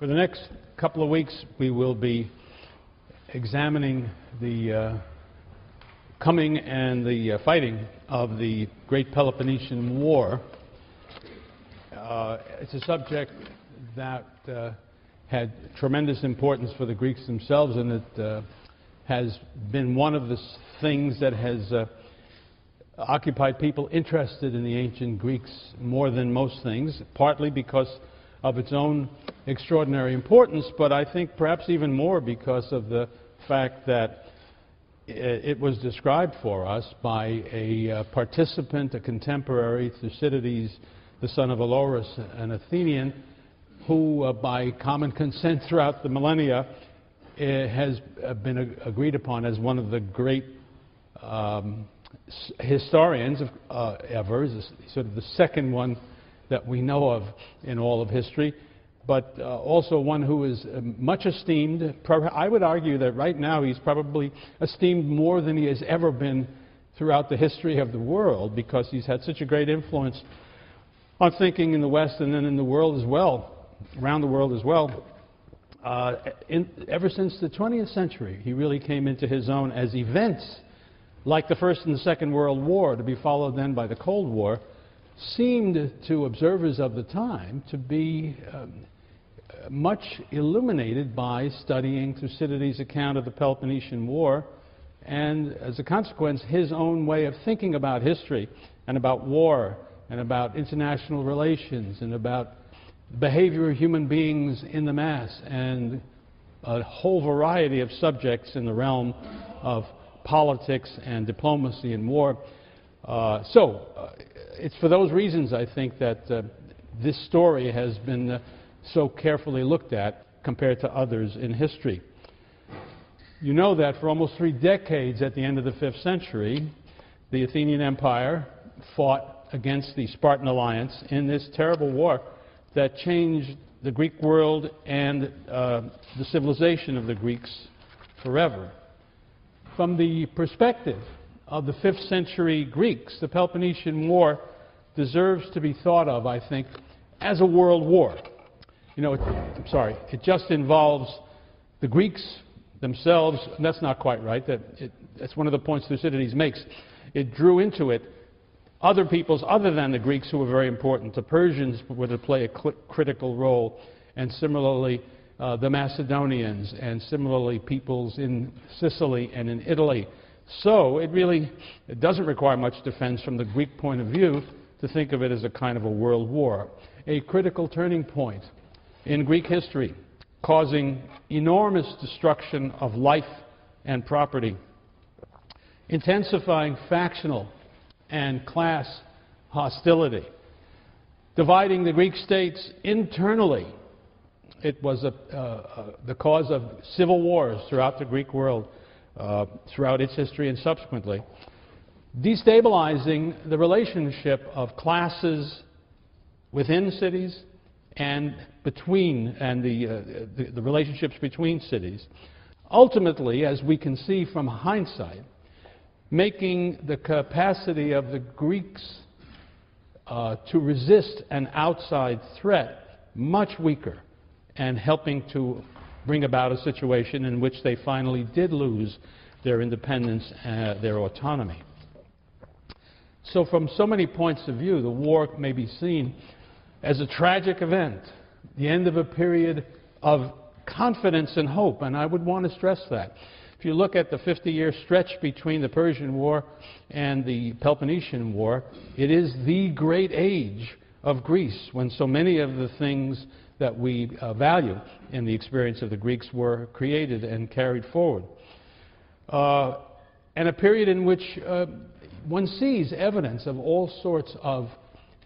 For the next couple of weeks, we will be examining the coming and the fighting of the Great Peloponnesian War. It's a subject that had tremendous importance for the Greeks themselves, and it has been one of the things that has occupied people interested in the ancient Greeks more than most things, partly because of its own extraordinary importance, but I think perhaps even more because of the fact that it was described for us by a participant, a contemporary, Thucydides, the son of Olorus, an Athenian, who by common consent throughout the millennia has been agreed upon as one of the great historians ever, sort of the second one that we know of in all of history, but also one who is much esteemed. I would argue that right now he's probably esteemed more than he has ever been throughout the history of the world, because he's had such a great influence on thinking in the West and then in the world as well, around the world as well. Ever since the 20th century, he really came into his own as events like the First and the Second World War, to be followed then by the Cold War, seemed to observers of the time to be much illuminated by studying Thucydides' account of the Peloponnesian War, and as a consequence, his own way of thinking about history and about war and about international relations and about the behavior of human beings in the mass and a whole variety of subjects in the realm of politics and diplomacy and war. It's for those reasons, I think, that this story has been so carefully looked at compared to others in history. You know that for almost 3 decades at the end of the 5th century, the Athenian Empire fought against the Spartan alliance in this terrible war that changed the Greek world and the civilization of the Greeks forever. From the perspective of the 5th century Greeks, the Peloponnesian War deserves to be thought of, I think, as a world war. You know, it just involves the Greeks themselves, and that's not quite right. That's one of the points Thucydides makes. It drew into it other peoples other than the Greeks who were very important. The Persians were to play a critical role, and similarly the Macedonians, and similarly peoples in Sicily and in Italy. So it doesn't require much defense from the Greek point of view to think of it as a kind of a world war, a critical turning point in Greek history, causing enormous destruction of life and property, intensifying factional and class hostility, dividing the Greek states internally. It was the cause of civil wars throughout the Greek world, throughout its history and subsequently, destabilizing the relationship of classes within cities and between, and the relationships between cities. Ultimately, as we can see from hindsight, making the capacity of the Greeks to resist an outside threat much weaker, and helping to bring about a situation in which they finally did lose their independence, their autonomy. So from so many points of view, the war may be seen as a tragic event, the end of a period of confidence and hope, and I would want to stress that. If you look at the 50-year stretch between the Persian War and the Peloponnesian War, it is the great age of Greece, when so many of the things that we value in the experience of the Greeks were created and carried forward. And a period in which one sees evidence of all sorts of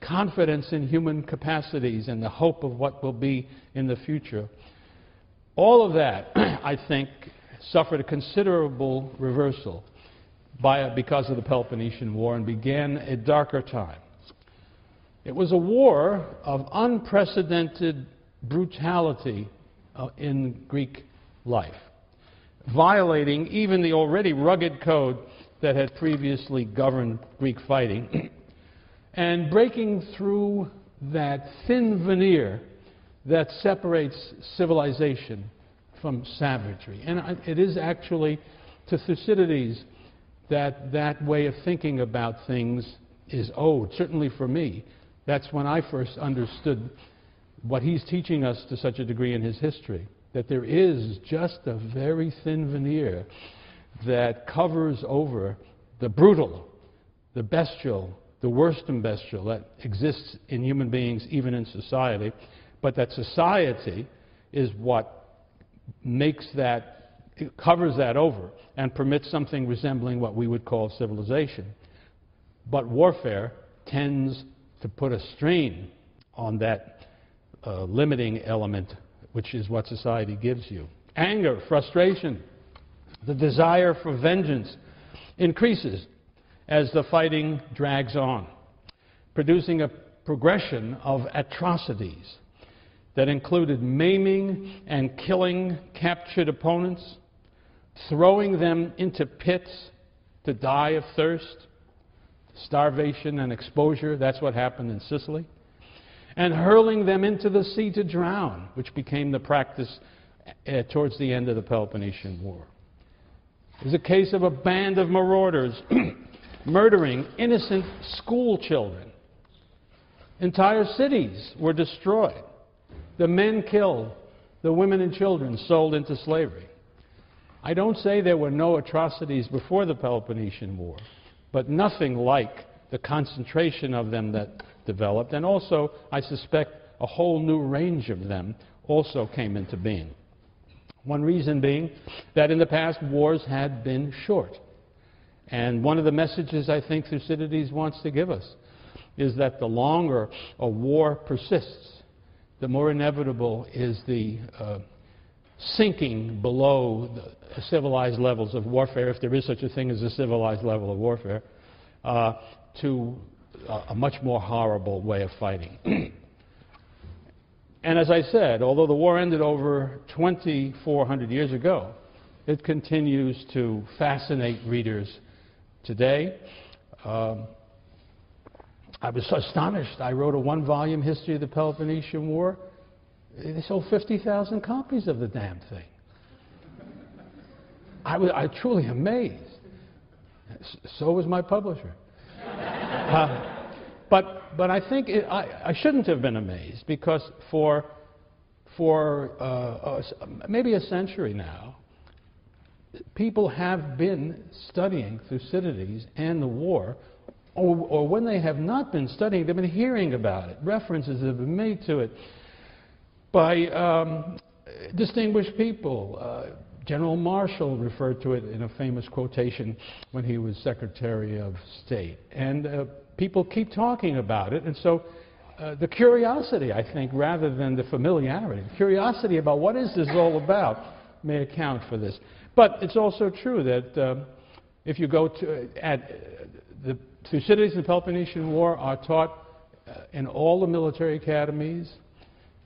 confidence in human capacities and the hope of what will be in the future. All of that, I think, suffered a considerable reversal because of the Peloponnesian War and began a darker time. It was a war of unprecedented brutality in Greek life, violating even the already rugged code that had previously governed Greek fighting, and breaking through that thin veneer that separates civilization from savagery. And it is actually to Thucydides that that way of thinking about things is owed. Certainly for me, that's when I first understood what he's teaching us to such a degree in his history, that there is just a very thin veneer that covers over the brutal, the bestial, the worst and bestial that exists in human beings, even in society, but that society is what makes that, it covers that over and permits something resembling what we would call civilization. But warfare tends to put a strain on that limiting element, which is what society gives you. Anger, frustration, the desire for vengeance increases as the fighting drags on, producing a progression of atrocities that included maiming and killing captured opponents, throwing them into pits to die of thirst, starvation and exposure. That's what happened in Sicily. And hurling them into the sea to drown, which became the practice towards the end of the Peloponnesian War. It was a case of a band of marauders murdering innocent school children. Entire cities were destroyed. The men killed, the women and children sold into slavery. I don't say there were no atrocities before the Peloponnesian War, but nothing like the concentration of them that developed, and also, I suspect, a whole new range of them also came into being. One reason being that in the past, wars had been short. And one of the messages I think Thucydides wants to give us is that the longer a war persists, the more inevitable is the sinking below the civilized levels of warfare, if there is such a thing as a civilized level of warfare, to a much more horrible way of fighting. And as I said, although the war ended over 2,400 years ago, it continues to fascinate readers today. I was so astonished. I wrote a one-volume history of the Peloponnesian War. They sold 50,000 copies of the damn thing. I was truly amazed. So was my publisher. But I think I shouldn't have been amazed, because for maybe a century now, people have been studying Thucydides and the war, or when they have not been studying, they've been hearing about it. References have been made to it by distinguished people. General Marshall referred to it in a famous quotation when he was Secretary of State. And people keep talking about it, and so the curiosity, I think, rather than the familiarity, the curiosity about what is this all about may account for this. But it's also true that if you go to the Thucydides and the Peloponnesian War are taught in all the military academies.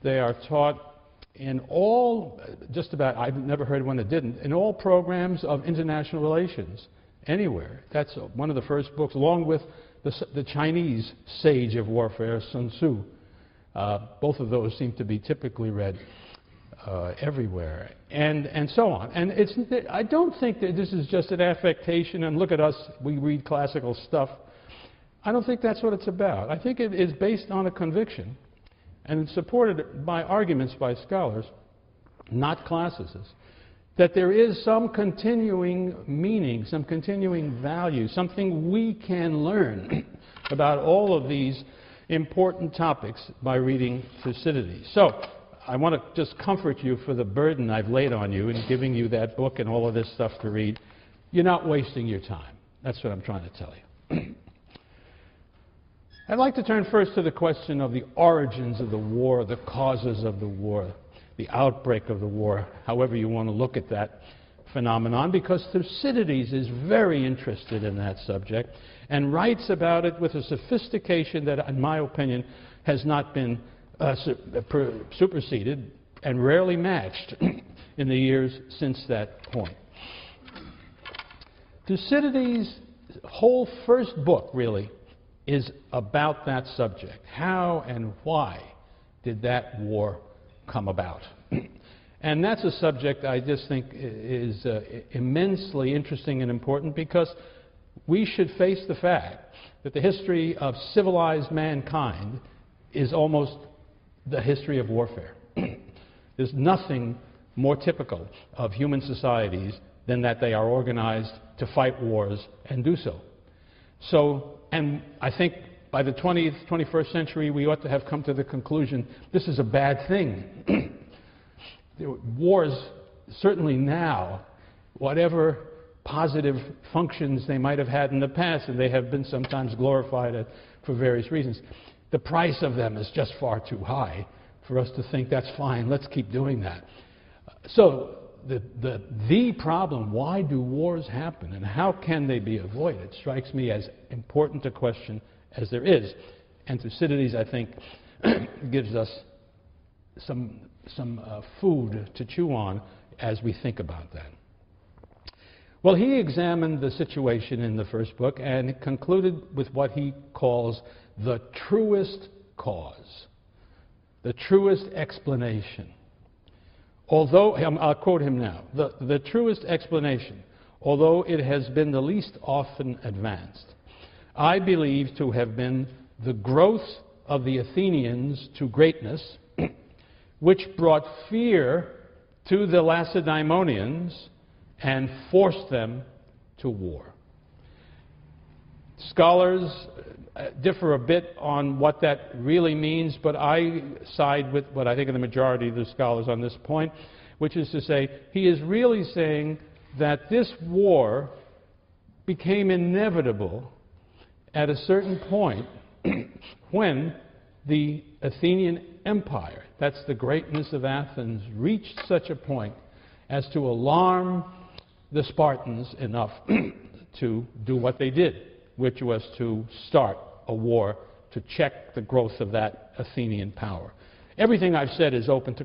They are taught in all, just about, I've never heard one that didn't, in all programs of international relations, anywhere. That's one of the first books, along with the Chinese sage of warfare, Sun Tzu. Both of those seem to be typically read everywhere, and so on. And I don't think that this is just an affectation, and look at us, we read classical stuff. I don't think that's what it's about. I think it is based on a conviction, and it's supported by arguments by scholars, not classicists, that there is some continuing meaning, some continuing value, something we can learn about all of these important topics by reading Thucydides. So I want to just comfort you for the burden I've laid on you in giving you that book and all of this stuff to read. You're not wasting your time. That's what I'm trying to tell you. I'd like to turn first to the question of the origins of the war, the causes of the war, the outbreak of the war, however you want to look at that phenomenon, because Thucydides is very interested in that subject and writes about it with a sophistication that, in my opinion, has not been superseded and rarely matched in the years since that point. Thucydides' whole first book, really, is about that subject. How and why did that war come about. And that's a subject I just think is immensely interesting and important, because we should face the fact that the history of civilized mankind is almost the history of warfare. There's nothing more typical of human societies than that they are organized to fight wars and do so. So, and I think by the 20th, 21st century, we ought to have come to the conclusion this is a bad thing. Wars, certainly now, whatever positive functions they might have had in the past, and they have been sometimes glorified for various reasons, the price of them is just far too high for us to think that's fine, let's keep doing that. So the problem, why do wars happen and how can they be avoided, strikes me as important a question as there is. And Thucydides, I think, gives us some food to chew on as we think about that. Well, he examined the situation in the first book and concluded with what he calls the truest cause, the truest explanation. Although, I'll quote him now, the truest explanation, although it has been the least often advanced, I believe to have been the growth of the Athenians to greatness, which brought fear to the Lacedaemonians and forced them to war. Scholars differ a bit on what that really means, but I side with what I think of the majority of the scholars on this point, which is to say, he is really saying that this war became inevitable at a certain point when the Athenian Empire, that's the greatness of Athens, reached such a point as to alarm the Spartans enough to do what they did, which was to start a war to check the growth of that Athenian power. Everything I've said is open to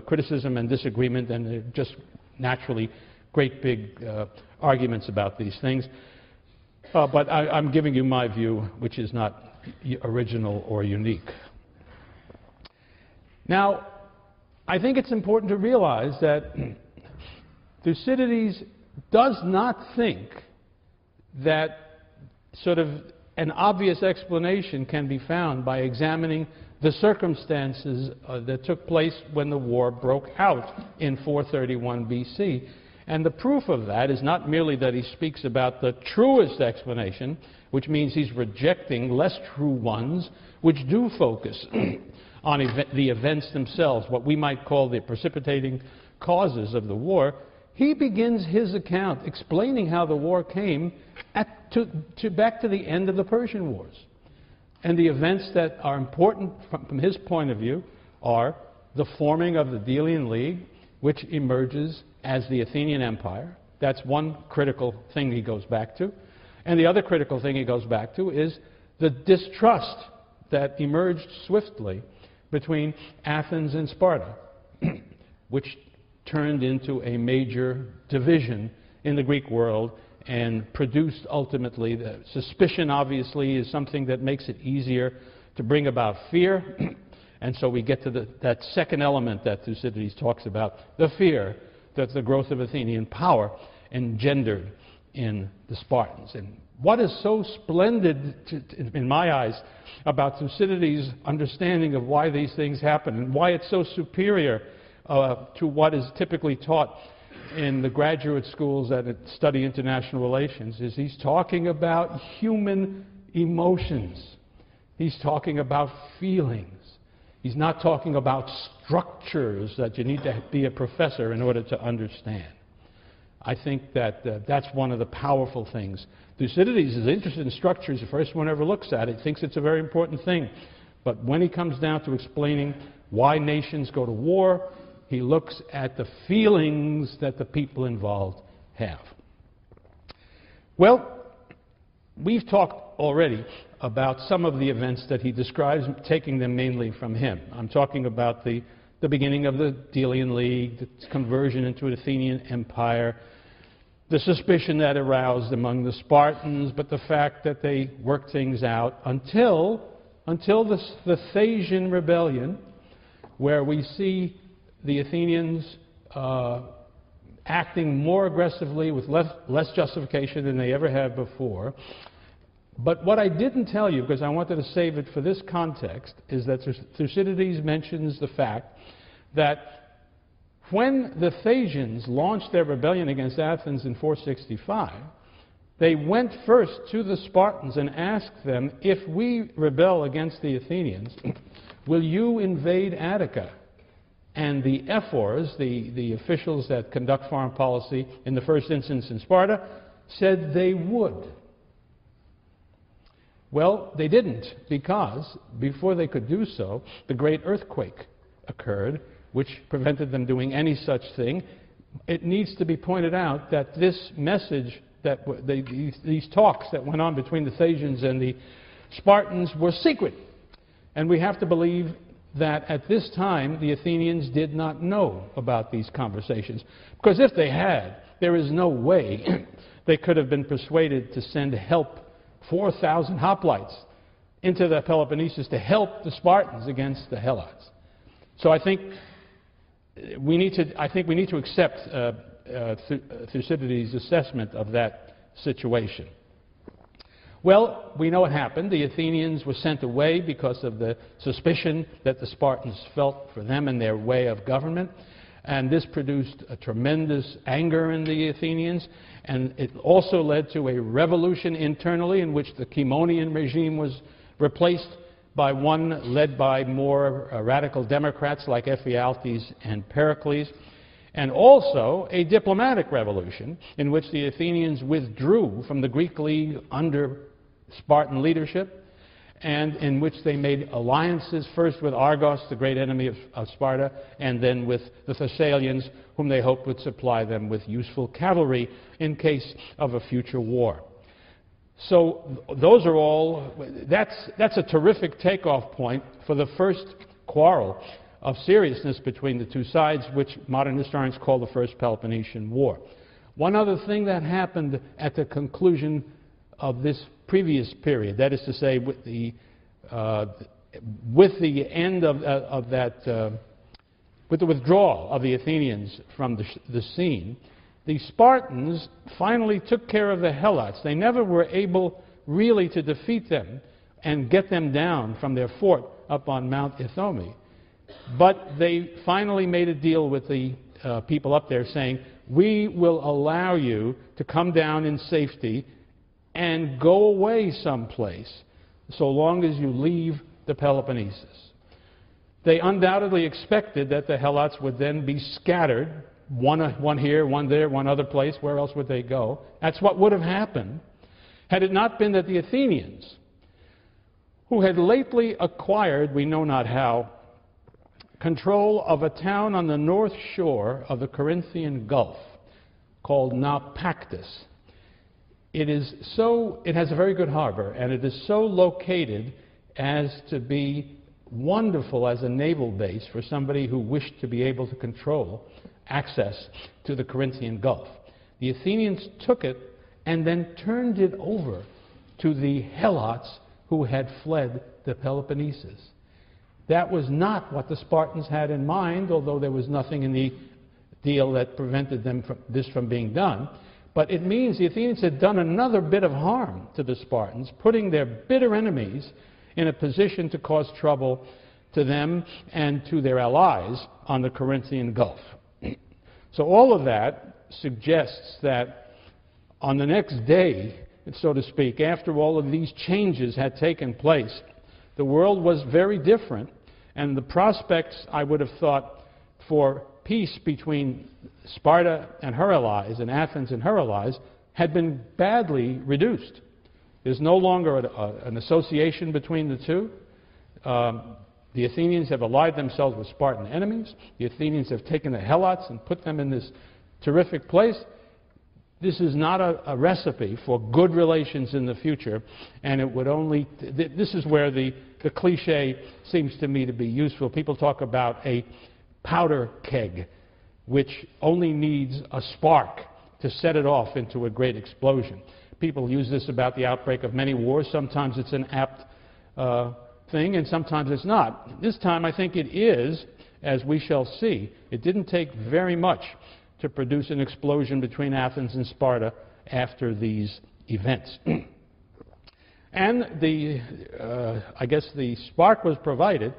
criticism and disagreement, and just naturally great big arguments about these things. But I'm giving you my view, which is not original or unique. Now, I think it's important to realize that Thucydides does not think that sort of an obvious explanation can be found by examining the circumstances that took place when the war broke out in 431 BC. And the proof of that is not merely that he speaks about the truest explanation, which means he's rejecting less true ones, which do focus on the events themselves, what we might call the precipitating causes of the war. He begins his account explaining how the war came back to the end of the Persian Wars. And the events that are important from his point of view are the forming of the Delian League, which emerges as the Athenian Empire. That's one critical thing he goes back to. And the other critical thing he goes back to is the distrust that emerged swiftly between Athens and Sparta, which turned into a major division in the Greek world and produced ultimately the suspicion. Obviously is something that makes it easier to bring about fear. And so we get to that second element that Thucydides talks about, the fear that the growth of Athenian power engendered in the Spartans. And what is so splendid, in my eyes, about Thucydides' understanding of why these things happen and why it's so superior to what is typically taught in the graduate schools that study international relations, is he's talking about human emotions. He's talking about feelings. He's not talking about structures that you need to be a professor in order to understand. I think that that's one of the powerful things. Thucydides is interested in structures. The first one ever looks at it, thinks it's a very important thing. But when he comes down to explaining why nations go to war, he looks at the feelings that the people involved have. Well, we've talked already about some of the events that he describes, taking them mainly from him. I'm talking about the beginning of the Delian League, the conversion into an Athenian empire, the suspicion that aroused among the Spartans, but the fact that they worked things out until the Thasian rebellion, where we see the Athenians acting more aggressively with less justification than they ever have before. But what I didn't tell you, because I wanted to save it for this context, is that Thucydides mentions the fact that when the Thasians launched their rebellion against Athens in 465, they went first to the Spartans and asked them, if we rebel against the Athenians, will you invade Attica? And the ephors, the officials that conduct foreign policy in the first instance in Sparta, said they would. Well, they didn't, because before they could do so, the great earthquake occurred, which prevented them doing any such thing. It needs to be pointed out that this message, that these talks that went on between the Thasians and the Spartans were secret. And we have to believe that at this time the Athenians did not know about these conversations. Because if they had, there is no way they could have been persuaded to send help, 4,000 hoplites, into the Peloponnesus to help the Spartans against the Helots. So I think we need to accept Thucydides' assessment of that situation. Well, we know what happened. The Athenians were sent away because of the suspicion that the Spartans felt for them and their way of government. And this produced a tremendous anger in the Athenians. And it also led to a revolution internally in which the Chaemonian regime was replaced by one led by more radical Democrats like Ephialtes and Pericles. And also a diplomatic revolution in which the Athenians withdrew from the Greek League under Spartan leadership, and in which they made alliances first with Argos, the great enemy of Sparta, and then with the Thessalians, whom they hoped would supply them with useful cavalry in case of a future war. So those are all, that's a terrific takeoff point for the first quarrel of seriousness between the two sides, which modern historians call the First Peloponnesian War. One other thing that happened at the conclusion of this previous period, that is to say, with the end of that, with the withdrawal of the Athenians from the scene, the Spartans finally took care of the Helots. They never were able really to defeat them and get them down from their fort up on Mount Ithome. But they finally made a deal with the people up there saying, we will allow you to come down in safety and go away someplace so long as you leave the Peloponnesus. They undoubtedly expected that the Helots would then be scattered, one here, one there, one other place. Where else would they go? That's what would have happened had it not been that the Athenians, who had lately acquired, we know not how, control of a town on the north shore of the Corinthian Gulf called Naupactus. It has a very good harbor, and it is so located as to be wonderful as a naval base for somebody who wished to be able to control access to the Corinthian Gulf. The Athenians took it and then turned it over to the Helots who had fled the Peloponnesus. That was not what the Spartans had in mind, although there was nothing in the deal that prevented this from being done. But it means the Athenians had done another bit of harm to the Spartans, putting their bitter enemies in a position to cause trouble to them and to their allies on the Corinthian Gulf. So all of that suggests that on the next day, so to speak, after all of these changes had taken place, the world was very different, and the prospects, I would have thought, for peace between Sparta and her allies and Athens and her allies had been badly reduced. There's no longer an association between the two. The Athenians have allied themselves with Spartan enemies. The Athenians have taken the Helots and put them in this terrific place. This is not a recipe for good relations in the future, and it would only, this is where the cliche seems to me to be useful. People talk about a powder keg, which only needs a spark to set it off into a great explosion. People use this about the outbreak of many wars. Sometimes it's an apt thing, and sometimes it's not. This time I think it is, as we shall see, it didn't take very much to produce an explosion between Athens and Sparta after these events. And I guess the spark was provided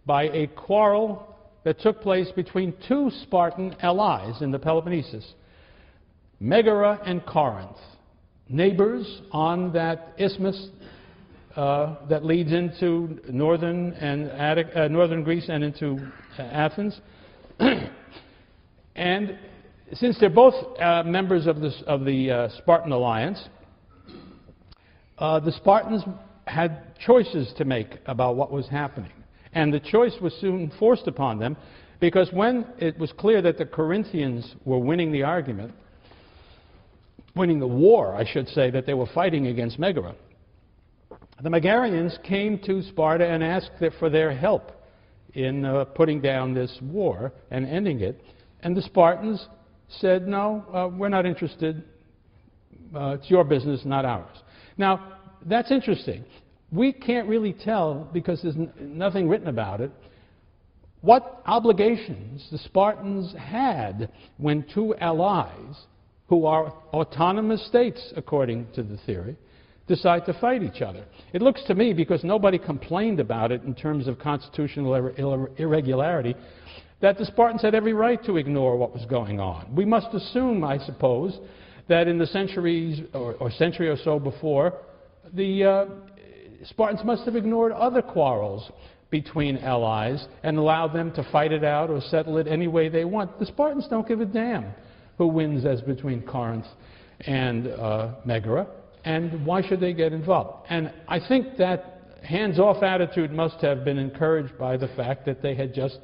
by a quarrel that took place between two Spartan allies in the Peloponnesus, Megara and Corinth, neighbors on that isthmus that leads into northern Greece and into Athens. And since they're both members of the Spartan alliance, the Spartans had choices to make about what was happening. And the choice was soon forced upon them, because when it was clear that the Corinthians were winning the argument, winning the war, I should say, that they were fighting against Megara, the Megarians came to Sparta and asked for their help in putting down this war and ending it. And the Spartans said, no, we're not interested. It's your business, not ours. Now, that's interesting. We can't really tell, because there's nothing written about it, what obligations the Spartans had when two allies, who are autonomous states according to the theory, decide to fight each other. It looks to me, because nobody complained about it in terms of constitutional irregularity, that the Spartans had every right to ignore what was going on. We must assume, I suppose, that in the centuries or century or so before, the Spartans must have ignored other quarrels between allies and allowed them to fight it out or settle it any way they want. The Spartans don't give a damn who wins as between Corinth and Megara, and why should they get involved? And I think that hands-off attitude must have been encouraged by the fact that they had just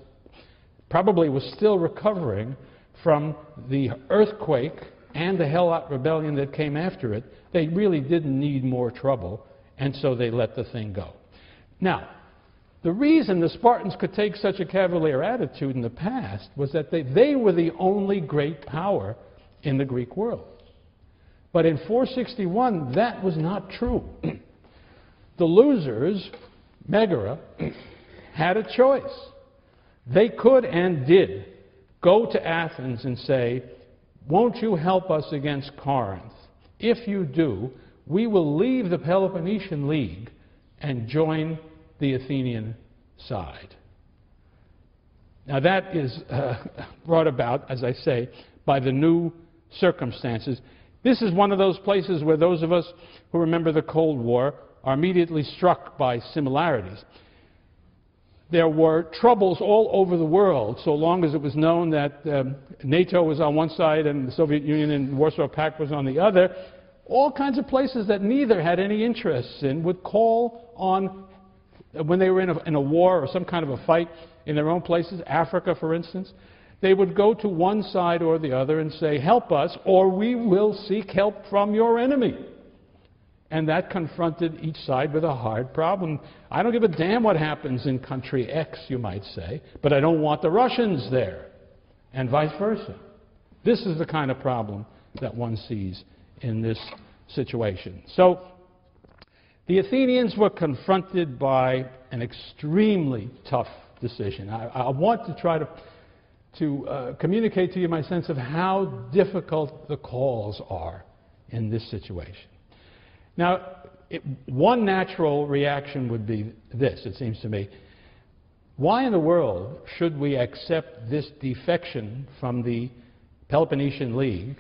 probably was still recovering from the earthquake and the Helot rebellion that came after it. They really didn't need more trouble, and so they let the thing go. Now, the reason the Spartans could take such a cavalier attitude in the past was that they were the only great power in the Greek world. But in 461, that was not true. The losers, Megara, had a choice. They could and did go to Athens and say, won't you help us against Corinth? If you do, we will leave the Peloponnesian League and join the Athenian side. Now that is brought about, as I say, by the new circumstances. This is one of those places where those of us who remember the Cold War are immediately struck by similarities. There were troubles all over the world, so long as it was known that NATO was on one side and the Soviet Union and the Warsaw Pact was on the other. All kinds of places that neither had any interests in would call on, when they were in a war or some kind of a fight in their own places, Africa for instance, they would go to one side or the other and say, help us or we will seek help from your enemy. And that confronted each side with a hard problem. I don't give a damn what happens in country X, you might say, but I don't want the Russians there, and vice versa. This is the kind of problem that one sees in this situation. So the Athenians were confronted by an extremely tough decision. I want to try to communicate to you my sense of how difficult the calls are in this situation. Now, one natural reaction would be this, it seems to me. Why in the world should we accept this defection from the Peloponnesian League?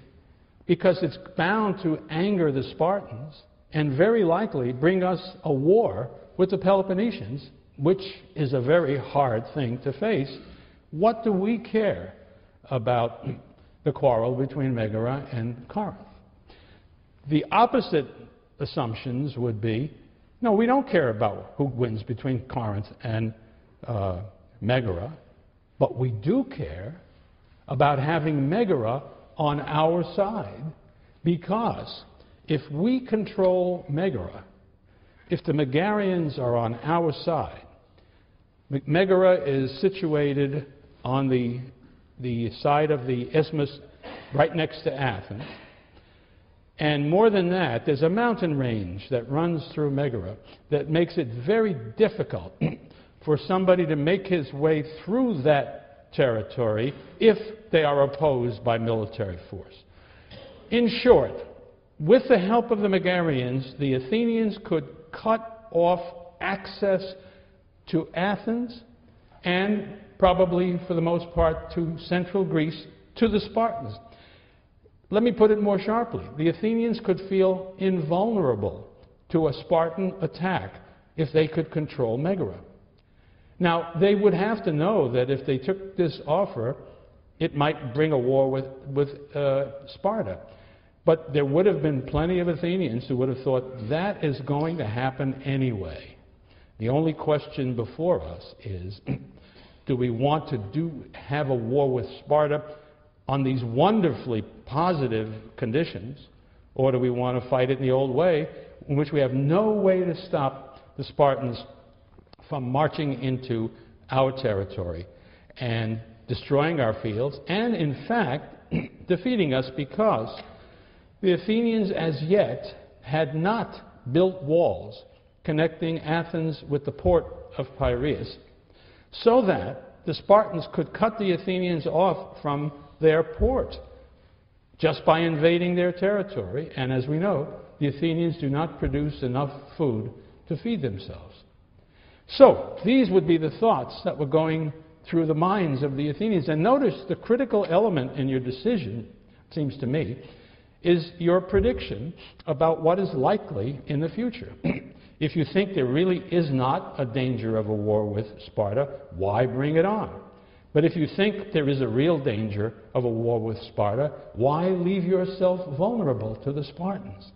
Because it's bound to anger the Spartans and very likely bring us a war with the Peloponnesians, which is a very hard thing to face. What do we care about the quarrel between Megara and Corinth? The opposite assumptions would be, no, we don't care about who wins between Corinth and Megara, but we do care about having Megara on our side, because if we control Megara, if the Megarians are on our side, Megara is situated on the side of the isthmus right next to Athens. And more than that, there's a mountain range that runs through Megara that makes it very difficult for somebody to make his way through that territory if they are opposed by military force. In short, with the help of the Megarians, the Athenians could cut off access to Athens and probably, for the most part, to central Greece, to the Spartans. Let me put it more sharply. The Athenians could feel invulnerable to a Spartan attack if they could control Megara. Now, they would have to know that if they took this offer, it might bring a war with Sparta. But there would have been plenty of Athenians who would have thought that is going to happen anyway. The only question before us is, do we want to have a war with Sparta on these wonderfully positive conditions, or do we want to fight it in the old way, in which we have no way to stop the Spartans from marching into our territory and destroying our fields, and in fact defeating us, because the Athenians as yet had not built walls connecting Athens with the port of Piraeus, so that the Spartans could cut the Athenians off from their port just by invading their territory. And as we know, the Athenians do not produce enough food to feed themselves. So these would be the thoughts that were going through the minds of the Athenians. And notice the critical element in your decision, it seems to me, is your prediction about what is likely in the future. If you think there really is not a danger of a war with Sparta, why bring it on? But if you think there is a real danger of a war with Sparta, why leave yourself vulnerable to the Spartans?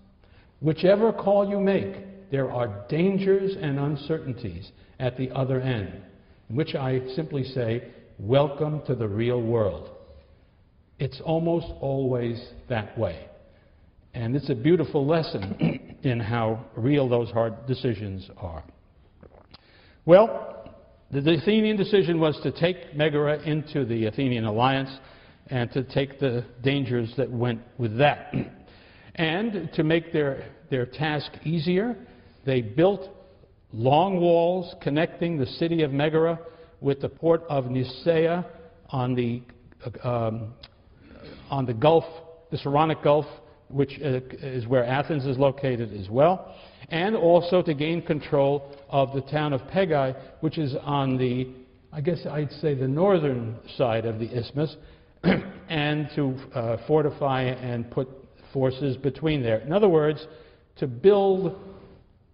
Whichever call you make, there are dangers and uncertainties at the other end, in which I simply say, welcome to the real world. It's almost always that way. And it's a beautiful lesson in how real those hard decisions are. Well, the Athenian decision was to take Megara into the Athenian alliance and to take the dangers that went with that. And to make their task easier, they built long walls connecting the city of Megara with the port of Nisaea on the Gulf, the Saronic Gulf, which is where Athens is located as well, and also to gain control of the town of Pegae, which is on the, I guess I'd say, the northern side of the isthmus, and to fortify and put forces between there. In other words, to build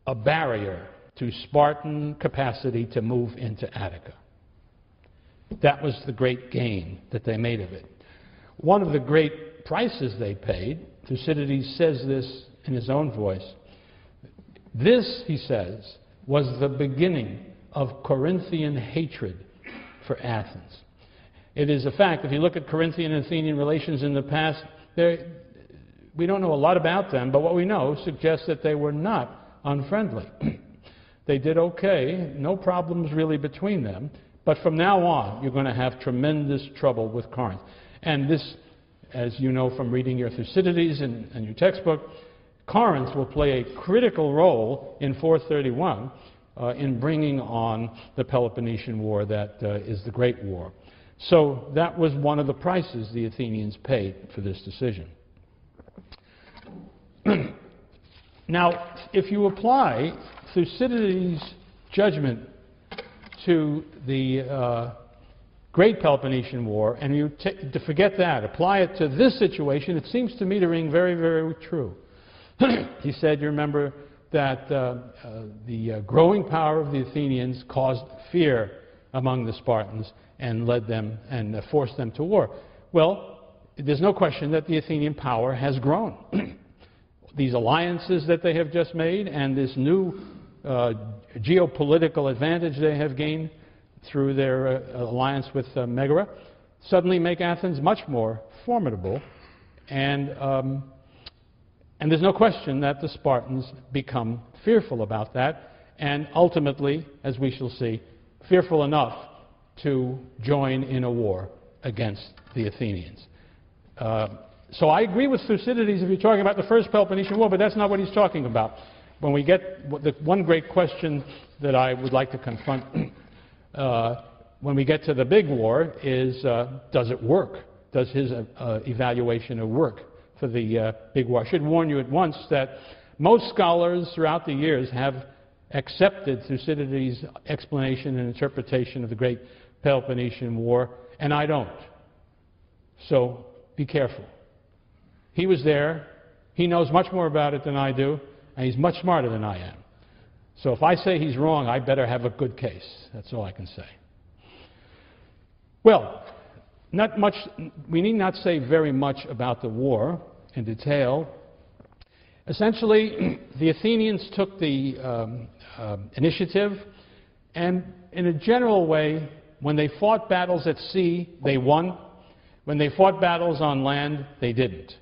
a barrier to Spartan capacity to move into Attica. That was the great gain that they made of it. One of the great prices they paid, Thucydides says this in his own voice, this, he says, was the beginning of Corinthian hatred for Athens. It is a fact, if you look at Corinthian and Athenian relations in the past, we don't know a lot about them, but what we know suggests that they were not unfriendly. They did okay, no problems really between them, but from now on, you're going to have tremendous trouble with Corinth. And this, as you know from reading your Thucydides and your textbook, Corinth will play a critical role in 431 in bringing on the Peloponnesian War that is the Great War. So that was one of the prices the Athenians paid for this decision. Now, if you apply Thucydides' judgment to the Great Peloponnesian War, and you to forget that, apply it to this situation, it seems to me to ring very, very true. He said, you remember, that the growing power of the Athenians caused fear among the Spartans and led them and forced them to war. Well, there's no question that the Athenian power has grown. These alliances that they have just made and this new geopolitical advantage they have gained through their alliance with Megara suddenly make Athens much more formidable, and there's no question that the Spartans become fearful about that, and ultimately, as we shall see, fearful enough to join in a war against the Athenians. So I agree with Thucydides if you're talking about the First Peloponnesian War, but that's not what he's talking about. When we get the one great question that I would like to confront when we get to the big war is, does it work? Does his evaluation of work for the big war? I should warn you at once that most scholars throughout the years have accepted Thucydides' explanation and interpretation of the Great Peloponnesian War, and I don't. So be careful. He was there. He knows much more about it than I do, and he's much smarter than I am. So if I say he's wrong, I better have a good case. That's all I can say. Well, we need not say very much about the war in detail. Essentially, the Athenians took the initiative, and in a general way, when they fought battles at sea, they won. When they fought battles on land, they didn't.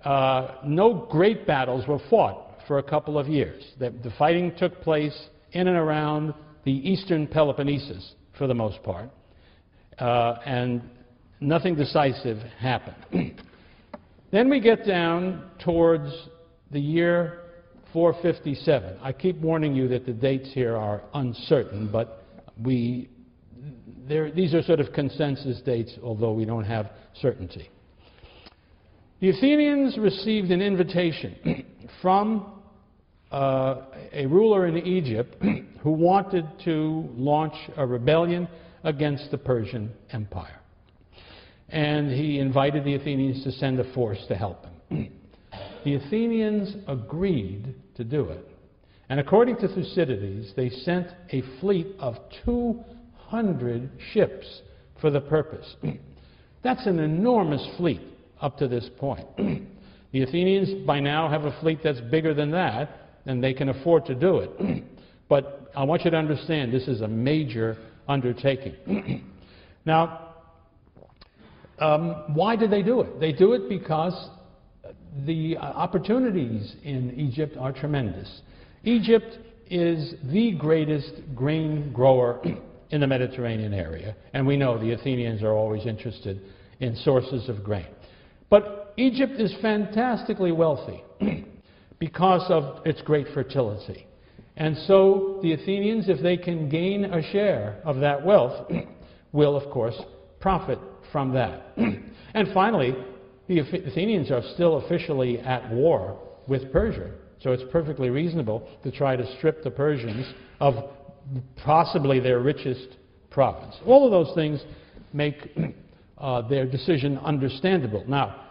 No great battles were fought for a couple of years. The fighting took place in and around the eastern Peloponnesus, for the most part, and nothing decisive happened. Then we get down towards the year 457. I keep warning you that the dates here are uncertain, but these are sort of consensus dates, although we don't have certainty. The Athenians received an invitation from a ruler in Egypt who wanted to launch a rebellion against the Persian Empire. And he invited the Athenians to send a force to help him. The Athenians agreed to do it. And according to Thucydides, they sent a fleet of 200 ships for the purpose. That's an enormous fleet up to this point. The Athenians by now have a fleet that's bigger than that, and they can afford to do it. But I want you to understand this is a major undertaking. Now, why did they do it? They do it because the opportunities in Egypt are tremendous. Egypt is the greatest grain grower in the Mediterranean area, and we know the Athenians are always interested in sources of grain. But Egypt is fantastically wealthy because of its great fertility. And so the Athenians, if they can gain a share of that wealth, will, of course, profit from that. And finally, the Athenians are still officially at war with Persia. So it's perfectly reasonable to try to strip the Persians of possibly their richest province. All of those things make their decision understandable. Now,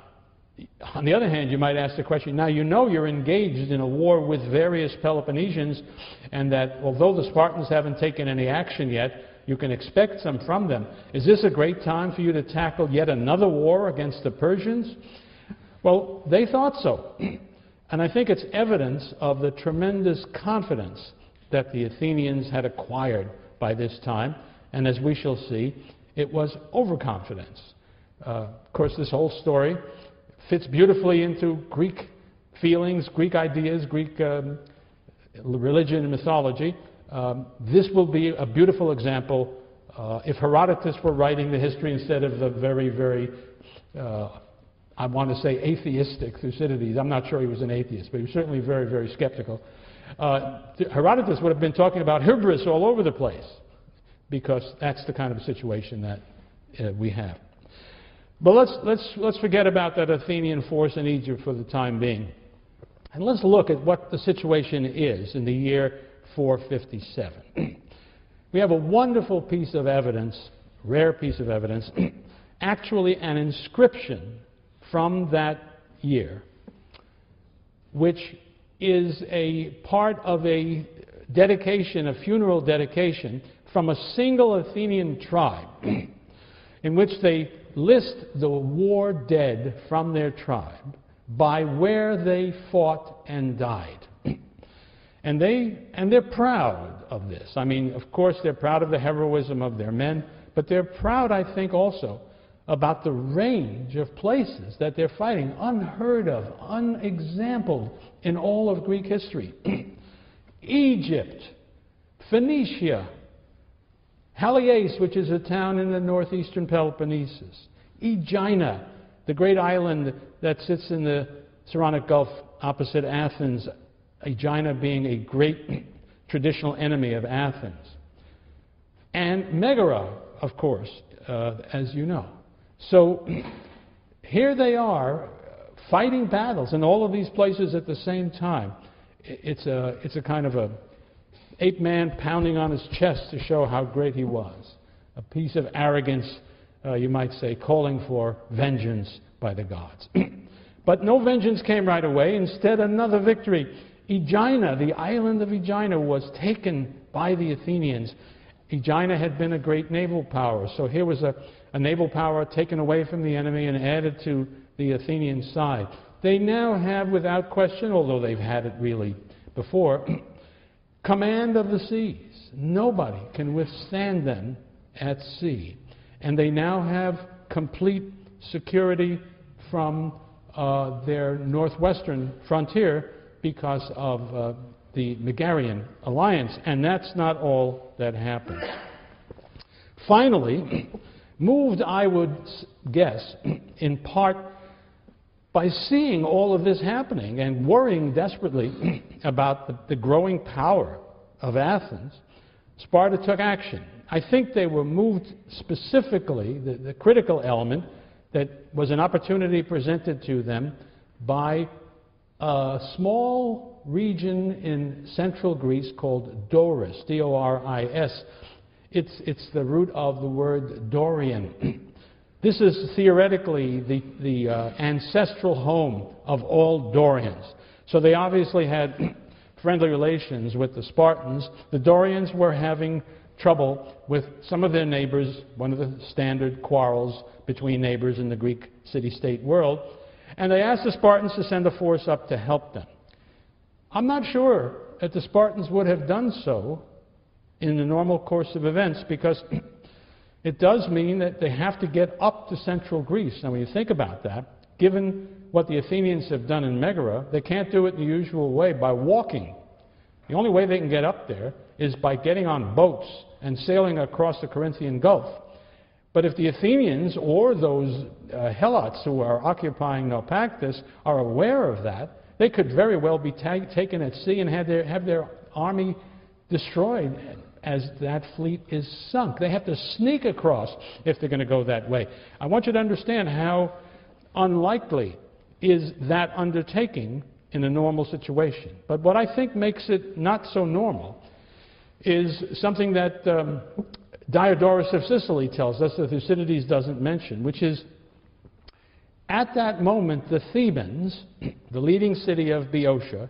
on the other hand, you might ask the question, now you know you're engaged in a war with various Peloponnesians, and that although the Spartans haven't taken any action yet, you can expect some from them. Is this a great time for you to tackle yet another war against the Persians? Well, they thought so. And I think it's evidence of the tremendous confidence that the Athenians had acquired by this time. And as we shall see, it was overconfidence. Of course, this whole story fits beautifully into Greek feelings, Greek ideas, Greek religion and mythology. This will be a beautiful example. If Herodotus were writing the history instead of the very, very, I want to say atheistic Thucydides, I'm not sure he was an atheist, but he was certainly very, very skeptical. Herodotus would have been talking about hubris all over the place, because that's the kind of situation that we have. But let's forget about that Athenian force in Egypt for the time being. And let's look at what the situation is in the year 457. We have a wonderful piece of evidence, rare piece of evidence, actually an inscription from that year, which is a part of a dedication, a funeral dedication from a single Athenian tribe, in which they list the war dead from their tribe by where they fought and died. And they're proud of this. I mean, of course, they're proud of the heroism of their men, but they're proud, I think, also about the range of places that they're fighting, unheard of, unexampled in all of Greek history. Egypt, Phoenicia, Haliaeus, which is a town in the northeastern Peloponnesus, Aegina, the great island that sits in the Saronic Gulf opposite Athens, Aegina being a great traditional enemy of Athens. and Megara, of course, as you know. So here they are fighting battles in all of these places at the same time. It's a kind of a ape man pounding on his chest to show how great he was. A piece of arrogance, you might say, calling for vengeance by the gods. But no vengeance came right away. Instead, another victory. Aegina, the island of Aegina, was taken by the Athenians. Aegina had been a great naval power, so here was a naval power taken away from the enemy and added to the Athenian side. They now have, without question, although they've had it really before, command of the seas. Nobody can withstand them at sea. And they now have complete security from their northwestern frontier because of the Megarian alliance. And that's not all that happened. Finally, moved, I would guess, in part by seeing all of this happening and worrying desperately about the growing power of Athens, Sparta took action. I think they were moved specifically, the critical element, that was an opportunity presented to them by a small region in central Greece called Doris, D-O-R-I-S. It's the root of the word Dorian. This is theoretically the ancestral home of all Dorians. So they obviously had friendly relations with the Spartans. The Dorians were having trouble with some of their neighbors, one of the standard quarrels between neighbors in the Greek city-state world, and they asked the Spartans to send a force up to help them. I'm not sure that the Spartans would have done so in the normal course of events, because it does mean that they have to get up to central Greece. Now, when you think about that, given what the Athenians have done in Megara, they can't do it the usual way by walking. The only way they can get up there is by getting on boats and sailing across the Corinthian Gulf. But if the Athenians or those Helots who are occupying Naupactus are aware of that, they could very well be taken at sea and have their army destroyed as that fleet is sunk. They have to sneak across if they're going to go that way. I want you to understand how unlikely is that undertaking in a normal situation. But what I think makes it not so normal is something that Diodorus of Sicily tells us that Thucydides doesn't mention, which is, at that moment, the Thebans, the leading city of Boeotia,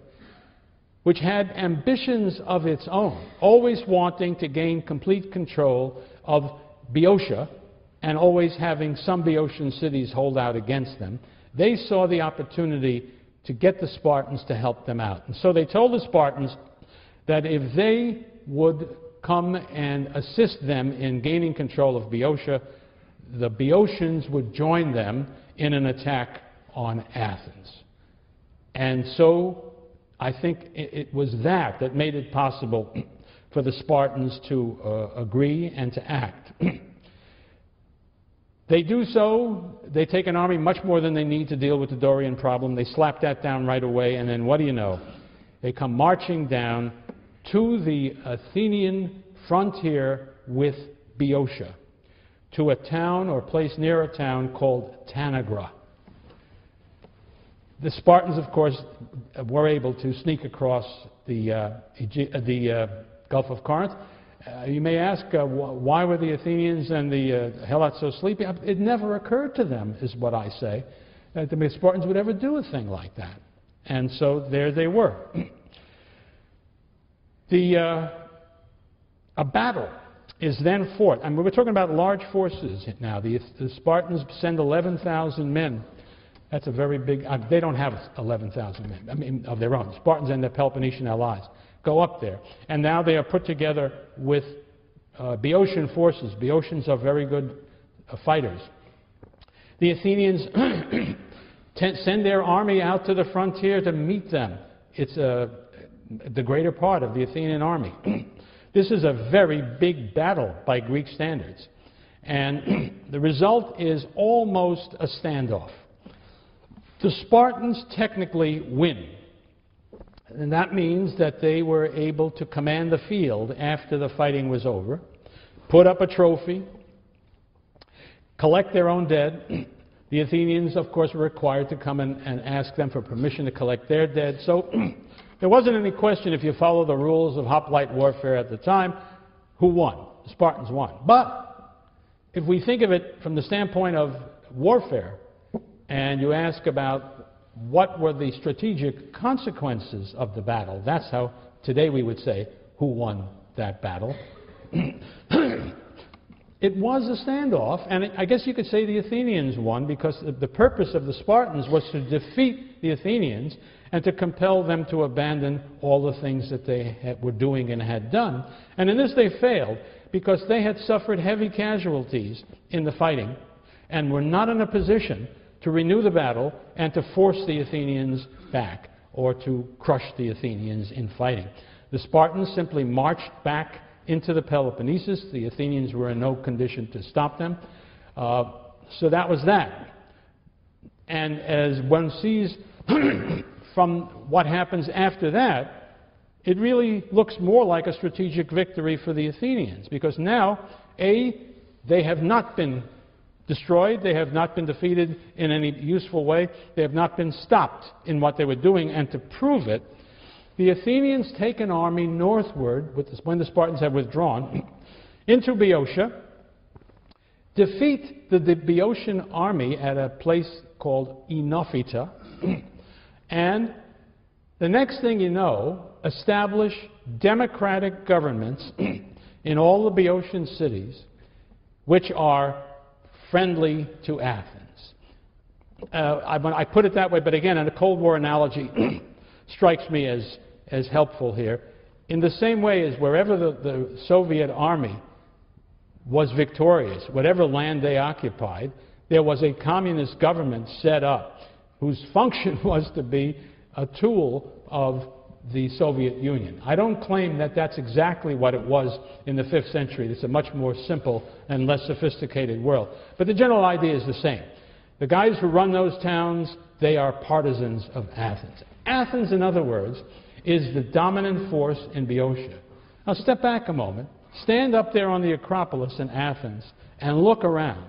which had ambitions of its own, always wanting to gain complete control of Boeotia and always having some Boeotian cities hold out against them, they saw the opportunity to get the Spartans to help them out. And so they told the Spartans that if they would come and assist them in gaining control of Boeotia, the Boeotians would join them in an attack on Athens. And so I think it was that made it possible for the Spartans to agree and to act. They do so. They take an army much more than they need to deal with the Dorian problem. They slap that down right away, and then what do you know? They come marching down to the Athenian frontier with Boeotia, to a town or place near a town called Tanagra. The Spartans, of course, were able to sneak across the Gulf of Corinth. You may ask, why were the Athenians and the Helots so sleepy? It never occurred to them, is what I say, that the Spartans would ever do a thing like that. And so there they were. A battle is then fought. I mean, we're talking about large forces now. The Spartans send 11,000 men. That's a very big... they don't have 11,000 men, I mean, of their own. The Spartans and their Peloponnesian allies go up there. And now they are put together with Boeotian forces. Boeotians are very good fighters. The Athenians send their army out to the frontier to meet them. It's the greater part of the Athenian army. This is a very big battle by Greek standards. And the result is almost a standoff. The Spartans technically win. And that means that they were able to command the field after the fighting was over. put up a trophy, collect their own dead. The Athenians, of course, were required to come and ask them for permission to collect their dead. So there wasn't any question, if you follow the rules of hoplite warfare at the time, who won. The Spartans won. But if we think of it from the standpoint of warfare, and you ask about what were the strategic consequences of the battle, that's how today we would say who won that battle. It was a standoff, and I guess you could say the Athenians won, because the purpose of the Spartans was to defeat the Athenians and to compel them to abandon all the things that they were doing and had done. And in this they failed, because they had suffered heavy casualties in the fighting and were not in a position to renew the battle and to force the Athenians back or to crush the Athenians in fighting. The Spartans simply marched back into the Peloponnesus. The Athenians were in no condition to stop them. So that was that. And as one sees from what happens after that, it really looks more like a strategic victory for the Athenians, because now, A, they have not been destroyed, they have not been defeated in any useful way, they have not been stopped in what they were doing, and to prove it, the Athenians take an army northward, when the Spartans have withdrawn, into Boeotia, defeat the Boeotian army at a place called Enophita, and the next thing you know, establish democratic governments in all the Boeotian cities, which are friendly to Athens. I put it that way, but again, a Cold War analogy strikes me as helpful here. In the same way as wherever the Soviet army was victorious, whatever land they occupied, there was a communist government set up whose function was to be a tool of the Soviet Union. I don't claim that that's exactly what it was in the 5th century. It's a much more simple and less sophisticated world. But the general idea is the same. The guys who run those towns, they are partisans of Athens. Athens, in other words, is the dominant force in Boeotia. Now step back a moment, stand up there on the Acropolis in Athens and look around,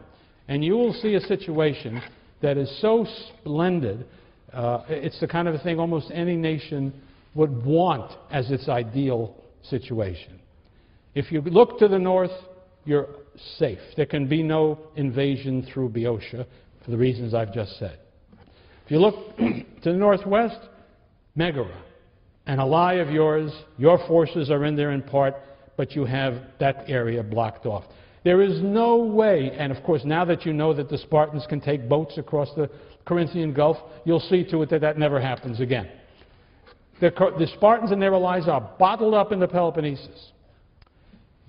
and you will see a situation that is so splendid. It's the kind of a thing almost any nation would want as its ideal situation. If you look to the north, you're safe. There can be no invasion through Boeotia for the reasons I've just said. If you look to the northwest, Megara, an ally of yours, your forces are in there in part, but you have that area blocked off. There is no way, and of course now that you know that the Spartans can take boats across the Corinthian Gulf, you'll see to it that that never happens again. The Spartans and their allies are bottled up in the Peloponnesus.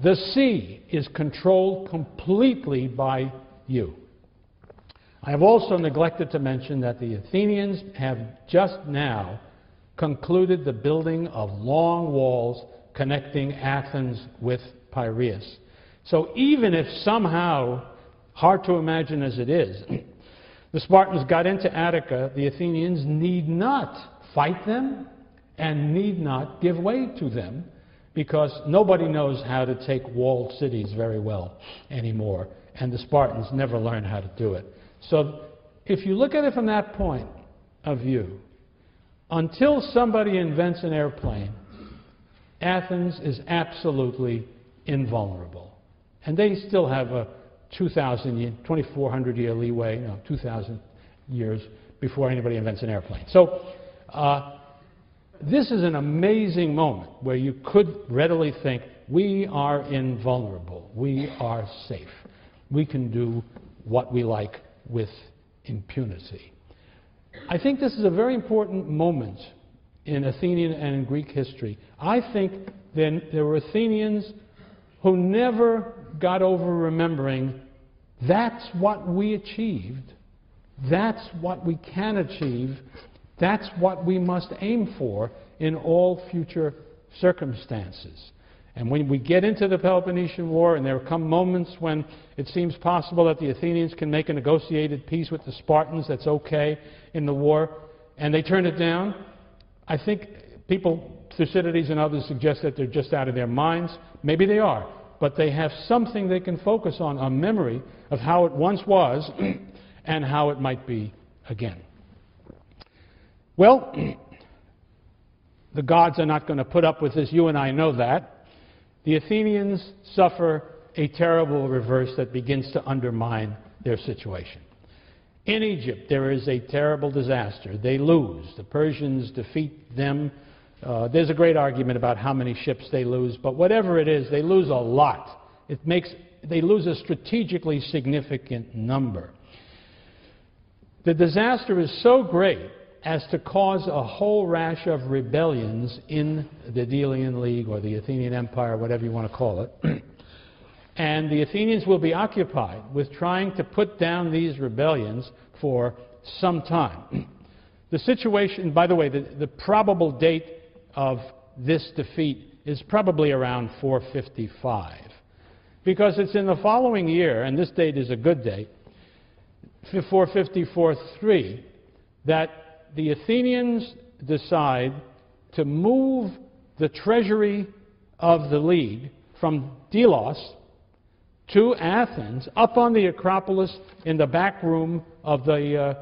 The sea is controlled completely by you. I have also neglected to mention that the Athenians have just now concluded the building of long walls connecting Athens with Piraeus. So even if somehow, hard to imagine as it is, the Spartans got into Attica, the Athenians need not fight them and need not give way to them, because nobody knows how to take walled cities very well anymore, and the Spartans never learned how to do it. So if you look at it from that point of view, until somebody invents an airplane, Athens is absolutely invulnerable. And they still have a 2,400 year leeway, 2,000 years before anybody invents an airplane. So this is an amazing moment where you could readily think, we are invulnerable, we are safe, we can do what we like with impunity. I think this is a very important moment in Athenian and in Greek history. I think then there were Athenians who never got over remembering that's what we achieved, that's what we can achieve, that's what we must aim for in all future circumstances. And when we get into the Peloponnesian War, and there come moments when it seems possible that the Athenians can make a negotiated peace with the Spartans that's okay in the war, and they turn it down, I think people, Thucydides and others, suggest that they're just out of their minds. Maybe they are. but they have something they can focus on, a memory of how it once was and how it might be again. Well, the gods are not going to put up with this. You and I know that. The Athenians suffer a terrible reverse that begins to undermine their situation. In Egypt, there is a terrible disaster. They lose. The Persians defeat them. There's a great argument about how many ships they lose, but whatever it is, they lose a lot. They lose a strategically significant number. The disaster is so great as to cause a whole rash of rebellions in the Delian League or the Athenian Empire, whatever you want to call it. And the Athenians will be occupied with trying to put down these rebellions for some time. The situation, by the way, the probable date of this defeat is probably around 455, because it's in the following year, and this date is a good date, 454-3, that the Athenians decide to move the treasury of the League from Delos to Athens, up on the Acropolis in the back room of the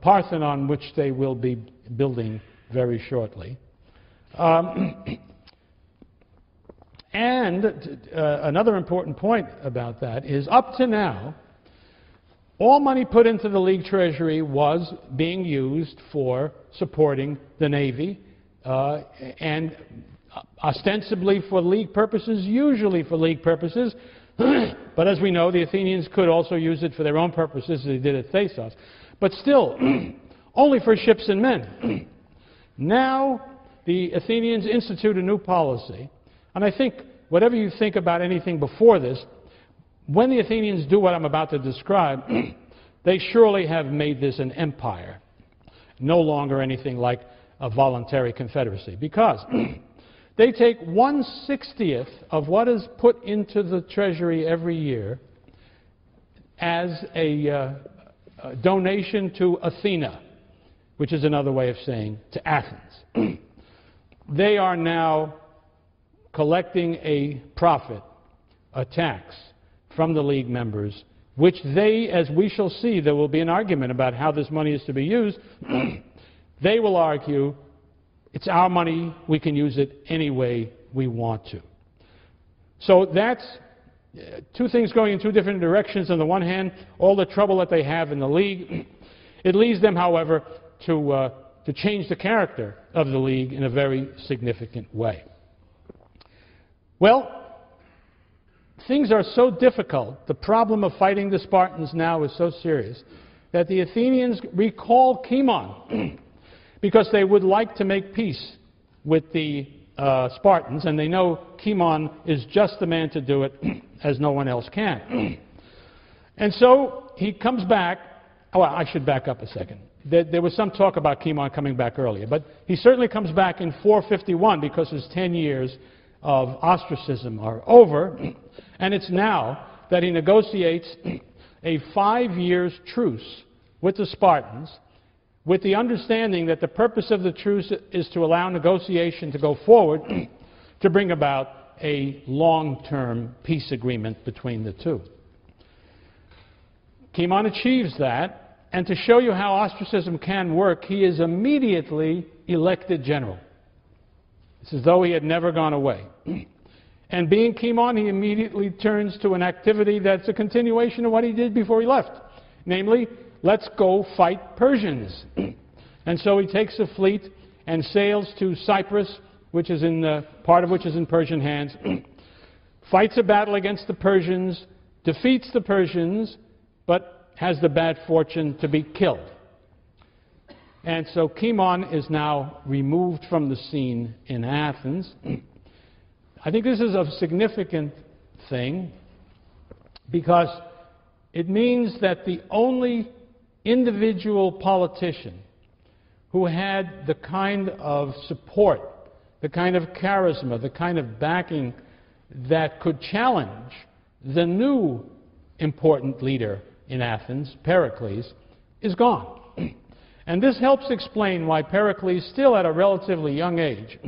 Parthenon, which they will be building very shortly. Another important point about that is, up to now, all money put into the League treasury was being used for supporting the Navy, and ostensibly for League purposes, usually for League purposes. But as we know, the Athenians could also use it for their own purposes, as they did at Thasos. But still, only for ships and men. Now, the Athenians institute a new policy. And I think, whatever you think about anything before this, when the Athenians do what I'm about to describe, they surely have made this an empire, no longer anything like a voluntary confederacy. Because they take 1/60th of what is put into the treasury every year as a donation to Athena, which is another way of saying to Athens. They are now collecting a profit, a tax, from the League members, which they, as we shall see, there will be an argument about how this money is to be used. They will argue, it's our money, we can use it any way we want to. So that's two things going in two different directions. On the one hand, all the trouble that they have in the League. It leads them, however, to change the character of the League in a very significant way. Well, things are so difficult, the problem of fighting the Spartans now is so serious, that the Athenians recall Cimon because they would like to make peace with the Spartans, and they know Cimon is just the man to do it, as no one else can. And so he comes back. Oh, I should back up a second. There was some talk about Cimon coming back earlier, but he certainly comes back in 451 because his 10 years of ostracism are over, and it's now that he negotiates a 5-year truce with the Spartans, with the understanding that the purpose of the truce is to allow negotiation to go forward to bring about a long-term peace agreement between the two. Cimon achieves that, and to show you how ostracism can work, he is immediately elected general. It's as though he had never gone away. And being Cimon, he immediately turns to an activity that's a continuation of what he did before he left. Namely, let's go fight Persians. And so he takes a fleet and sails to Cyprus, which is part of which is in Persian hands, fights a battle against the Persians, defeats the Persians, but has the bad fortune to be killed. And so Cimon is now removed from the scene in Athens. I think this is a significant thing because it means that the only individual politician who had the kind of support, the kind of charisma, the kind of backing that could challenge the new important leader in Athens, Pericles, is gone. And this helps explain why Pericles, still at a relatively young age,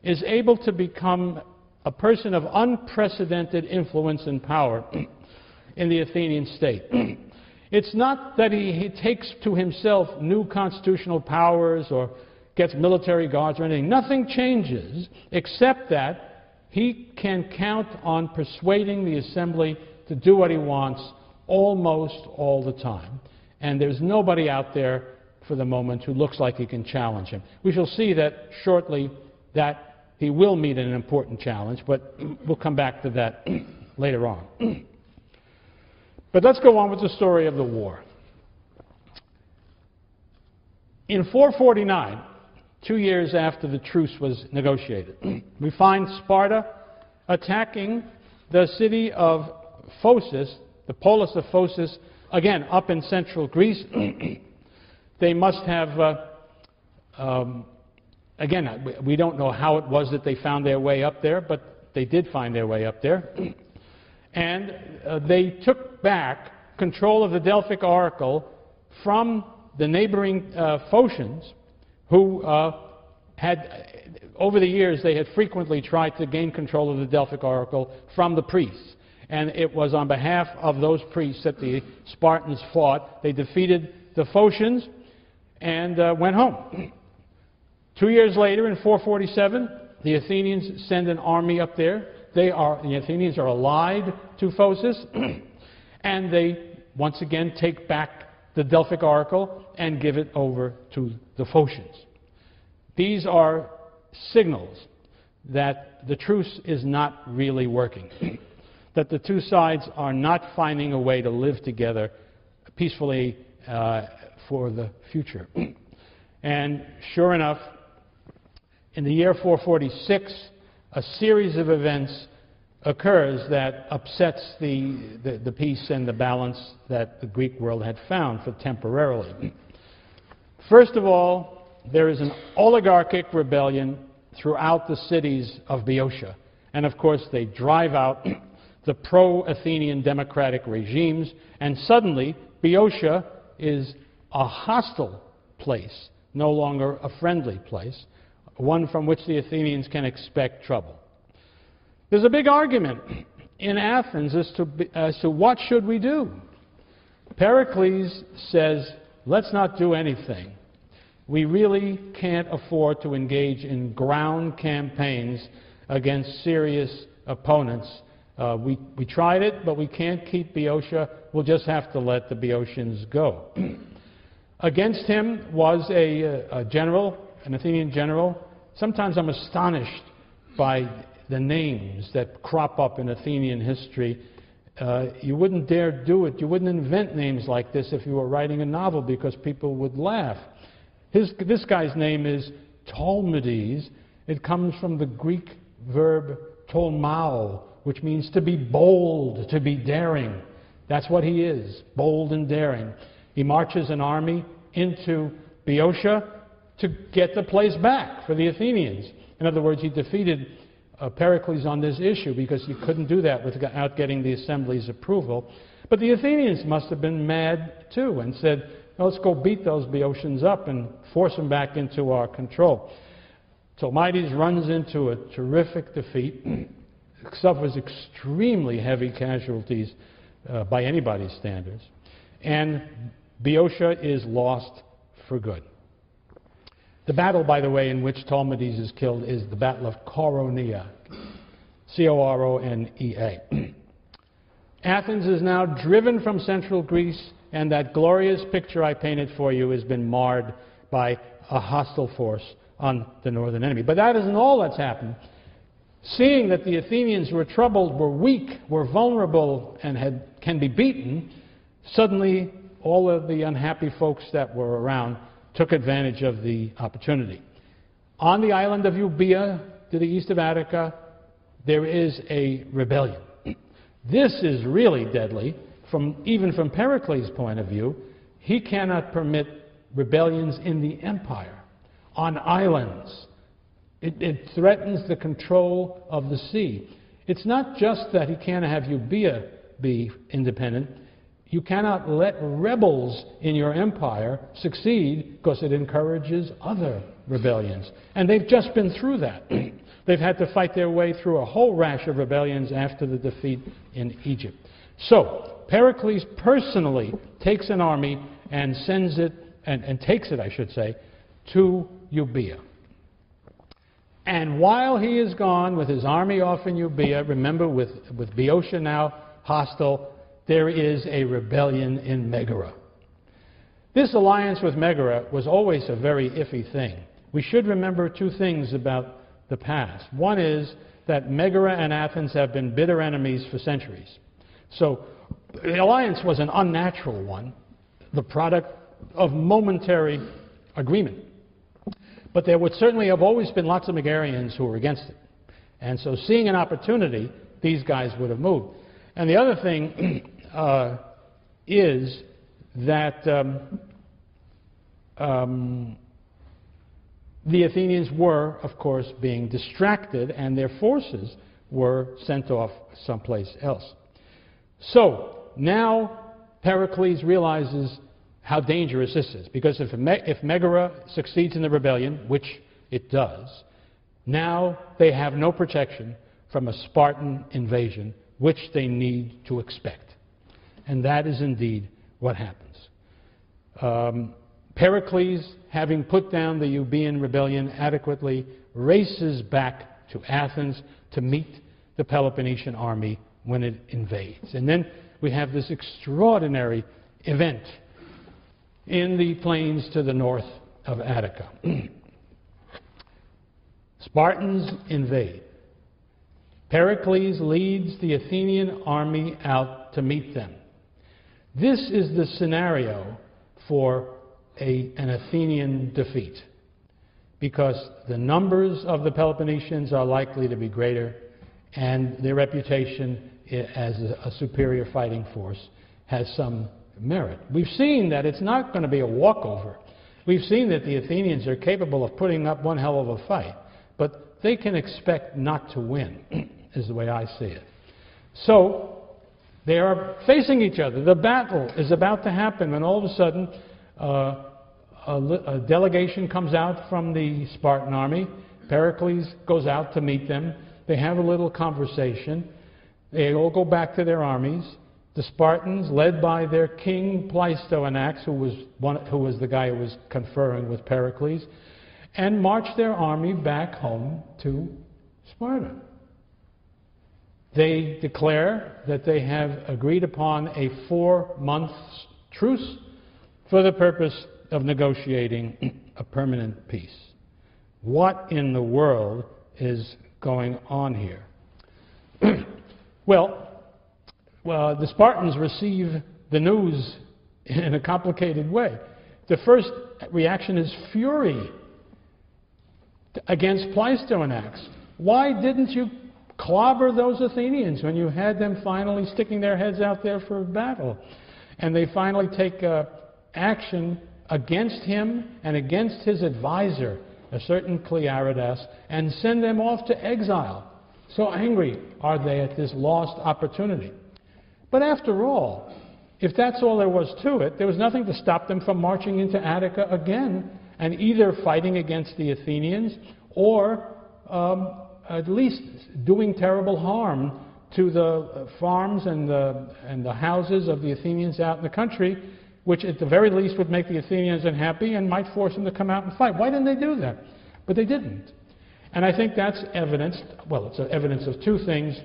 is able to become a person of unprecedented influence and power in the Athenian state. It's not that he takes to himself new constitutional powers or gets military guards or anything. Nothing changes except that he can count on persuading the assembly to do what he wants almost all the time. And there's nobody out there for the moment who looks like he can challenge him. We shall see that shortly that he will meet an important challenge, but we'll come back to that later on. But let's go on with the story of the war. In 449, 2 years after the truce was negotiated, we find Sparta attacking the city of Phocis, the polis of Phocis, again, up in central Greece. They must have, again, we don't know how it was that they found their way up there, but they did find their way up there. And they took back control of the Delphic oracle from the neighboring Phocians, who had, over the years, they had frequently tried to gain control of the Delphic oracle from the priests. And it was on behalf of those priests that the Spartans fought. They defeated the Phocians and went home. 2 years later, in 447, the Athenians send an army up there. The Athenians are allied to Phocis, and they once again take back the Delphic oracle and give it over to the Phocians. These are signals that the truce is not really working, that the two sides are not finding a way to live together peacefully for the future. And sure enough, in the year 446, a series of events occurs that upsets the peace and the balance that the Greek world had found for temporarily. First of all, there is an oligarchic rebellion throughout the cities of Boeotia. And of course, they drive out the pro-Athenian democratic regimes, and suddenly Boeotia is a hostile place, no longer a friendly place, one from which the Athenians can expect trouble. There's a big argument in Athens as to what should we do. Pericles says, let's not do anything. We really can't afford to engage in ground campaigns against serious opponents. We tried it, but we can't keep Boeotia. We'll just have to let the Boeotians go. Against him was a general, an Athenian general. Sometimes I'm astonished by the names that crop up in Athenian history. You wouldn't dare do it. You wouldn't invent names like this if you were writing a novel, because people would laugh. This guy's name is Ptolemies. It comes from the Greek verb tolmao, which means to be bold, to be daring. That's what he is, bold and daring. He marches an army into Boeotia to get the place back for the Athenians. In other words, he defeated Pericles on this issue because he couldn't do that without getting the assembly's approval. But the Athenians must have been mad too and said, let's go beat those Boeotians up and force them back into our control. Ptolemies runs into a terrific defeat, suffers extremely heavy casualties by anybody's standards, and Boeotia is lost for good. The battle, by the way, in which Ptolemies is killed is the Battle of Coronea, C-O-R-O-N-E-A. Athens is now driven from central Greece, and that glorious picture I painted for you has been marred by a hostile force on the northern enemy. But that isn't all that's happened. Seeing that the Athenians were troubled, were weak, were vulnerable, and can be beaten, suddenly all of the unhappy folks that were around took advantage of the opportunity. On the island of Euboea, to the east of Attica, there is a rebellion. This is really deadly, even from Pericles' point of view. He cannot permit rebellions in the empire, on islands. It threatens the control of the sea. It's not just that he can't have Euboea be independent. You cannot let rebels in your empire succeed because it encourages other rebellions. And they've just been through that. They've had to fight their way through a whole rash of rebellions after the defeat in Egypt. So Pericles personally takes an army and sends it, and takes it, I should say, to Euboea. And while he is gone with his army off in Euboea, remember with Boeotia now hostile, there is a rebellion in Megara. This alliance with Megara was always a very iffy thing. We should remember two things about the past. One is that Megara and Athens have been bitter enemies for centuries. So the alliance was an unnatural one, the product of momentary agreement. But there would certainly have always been lots of Megarians who were against it. And so seeing an opportunity, these guys would have moved. And the other thing is that the Athenians were, of course, being distracted, and their forces were sent off someplace else. So now Pericles realizes how dangerous this is, because if Megara succeeds in the rebellion, which it does, now they have no protection from a Spartan invasion, which they need to expect. And that is indeed what happens. Pericles, having put down the Euboean rebellion adequately, races back to Athens to meet the Peloponnesian army when it invades. And then we have this extraordinary event in the plains to the north of Attica. Spartans invade. Pericles leads the Athenian army out to meet them. This is the scenario for an Athenian defeat, because the numbers of the Peloponnesians are likely to be greater, and their reputation as a superior fighting force has some merit. We've seen that it's not going to be a walkover. We've seen that the Athenians are capable of putting up one hell of a fight, but they can expect not to win, is the way I see it. So they are facing each other. The battle is about to happen when all of a sudden a delegation comes out from the Spartan army. Pericles goes out to meet them. They have a little conversation. They all go back to their armies. The Spartans, led by their king Pleistoanax, who was the guy who was conferring with Pericles, and march their army back home to Sparta. They declare that they have agreed upon a 4-month truce for the purpose of negotiating a permanent peace. What in the world is going on here? Well, the Spartans receive the news in a complicated way. The first reaction is fury against Pleistoanax. Why didn't you clobber those Athenians when you had them finally sticking their heads out there for a battle? And they finally take action against him and against his advisor, a certain Clearidas, and send them off to exile. So angry are they at this lost opportunity. But after all, if that's all there was to it, there was nothing to stop them from marching into Attica again and either fighting against the Athenians or at least doing terrible harm to the farms and the houses of the Athenians out in the country, which at the very least would make the Athenians unhappy and might force them to come out and fight. Why didn't they do that? But they didn't. And I think that's evidenced, well, it's evidence of two things.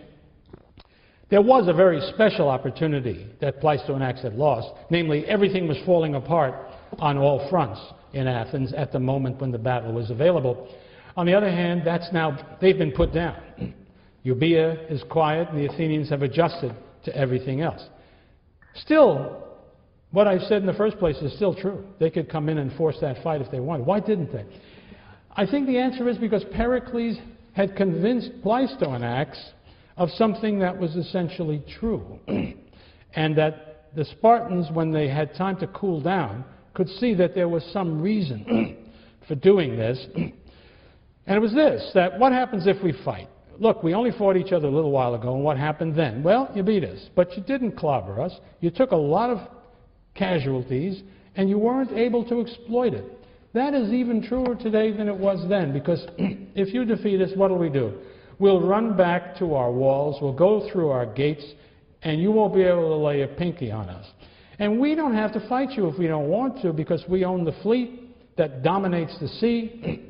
There was a very special opportunity that Pleistoanax had lost, namely everything was falling apart on all fronts in Athens at the moment when the battle was available. On the other hand, they've been put down. Euboea is quiet, and the Athenians have adjusted to everything else. Still, what I said in the first place is still true. They could come in and force that fight if they wanted. Why didn't they? I think the answer is because Pericles had convinced Pleistoanax of something that was essentially true, and that the Spartans, when they had time to cool down, could see that there was some reason for doing this. And it was this, that what happens if we fight? Look, we only fought each other a little while ago, and what happened then? Well, you beat us, but you didn't clobber us. You took a lot of casualties, and you weren't able to exploit it. That is even truer today than it was then, because if you defeat us, what do? We'll run back to our walls, we'll go through our gates, and you won't be able to lay a pinky on us. And we don't have to fight you if we don't want to, because we own the fleet that dominates the sea.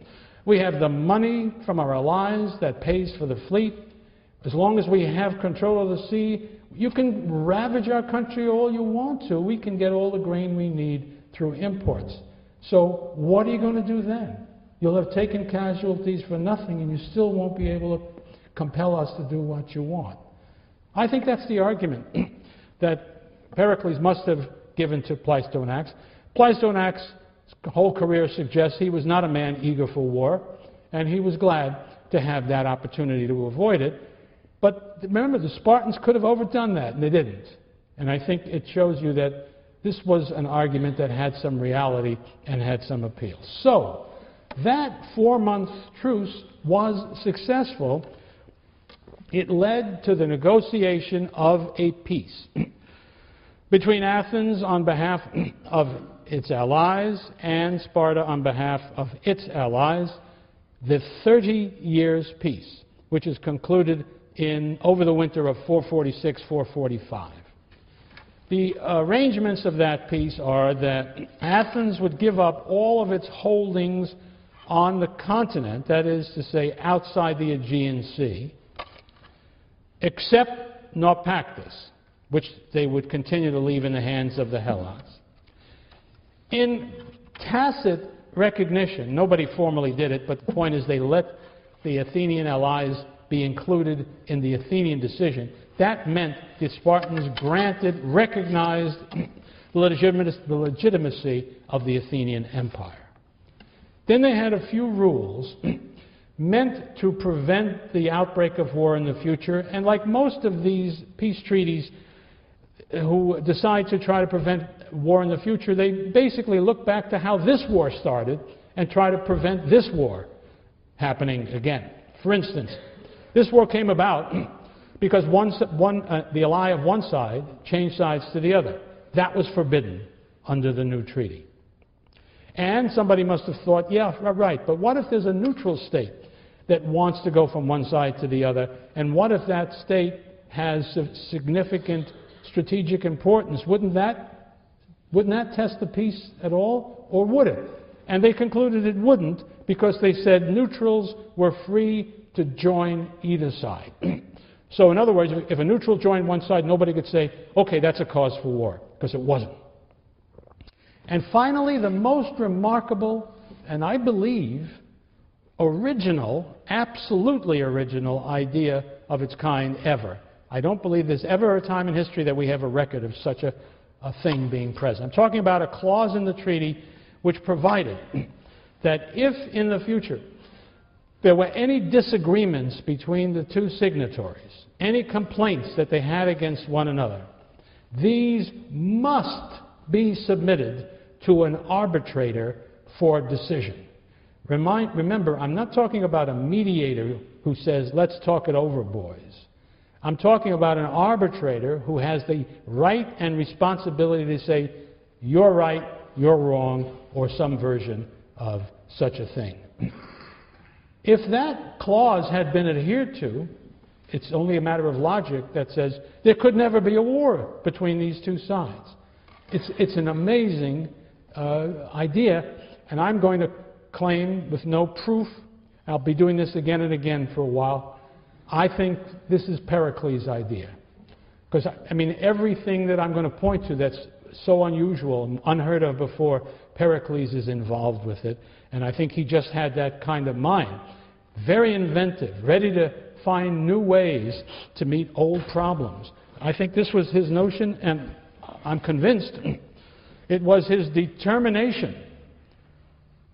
We have the money from our allies that pays for the fleet. As long as we have control of the sea, you can ravage our country all you want to. We can get all the grain we need through imports. So what are you going to do then? You'll have taken casualties for nothing, and you still won't be able to compel us to do what you want. I think that's the argument that Pericles must have given to Pleistocnax. Pleistocnax' whole career suggests he was not a man eager for war, and he was glad to have that opportunity to avoid it. But remember, the Spartans could have overdone that, and they didn't. And I think it shows you that this was an argument that had some reality and had some appeal. So, that 4-month truce was successful. It led to the negotiation of a peace between Athens on behalf of its allies and Sparta on behalf of its allies, the 30 years peace, which is concluded over the winter of 446-445. The arrangements of that peace are that Athens would give up all of its holdings on the continent, that is to say outside the Aegean Sea, except Naupactus, which they would continue to leave in the hands of the Helots. In tacit recognition, nobody formally did it, but the point is they let the Athenian allies be included in the Athenian decision. That meant the Spartans recognized the legitimacy of the Athenian Empire. Then they had a few rules meant to prevent the outbreak of war in the future, and like most of these peace treaties who decide to try to prevent war in the future, they basically look back to how this war started and try to prevent this war happening again. For instance, this war came about because the ally of one side changed sides to the other. That was forbidden under the new treaty. And somebody must have thought, yeah, right, but what if there's a neutral state that wants to go from one side to the other, and what if that state has significant strategic importance? Wouldn't that test the peace at all, or would it? And they concluded it wouldn't, because they said neutrals were free to join either side. So in other words, if a neutral joined one side, nobody could say, okay, that's a cause for war, because it wasn't. And finally, the most remarkable, and I believe original, absolutely original idea of its kind ever. I don't believe there's ever a time in history that we have a record of such a thing being present. I'm talking about a clause in the treaty which provided that if in the future there were any disagreements between the two signatories, any complaints that they had against one another, these must be submitted to an arbitrator for decision. Remember, I'm not talking about a mediator who says, let's talk it over, boys. I'm talking about an arbitrator who has the right and responsibility to say, you're right, you're wrong, or some version of such a thing. If that clause had been adhered to, it's only a matter of logic that says there could never be a war between these two sides. It's an amazing idea, and I'm going to claim with no proof, I'll be doing this again and again for a while, I think this is Pericles' idea. Because, I mean, everything that I'm going to point to that's so unusual and unheard of before, Pericles is involved with it, and I think he just had that kind of mind. Very inventive, ready to find new ways to meet old problems. I think this was his notion, and I'm convinced it was his determination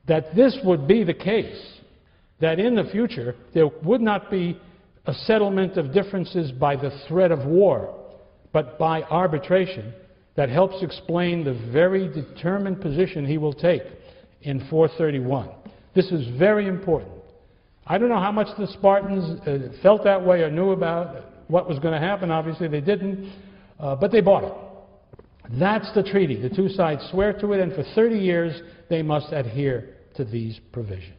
that this would be the case, that in the future there would not be a settlement of differences by the threat of war, but by arbitration, that helps explain the very determined position he will take in 431. This is very important. I don't know how much the Spartans felt that way or knew about what was going to happen. Obviously they didn't, but they bought it. That's the treaty. The two sides swear to it, and for 30 years they must adhere to these provisions.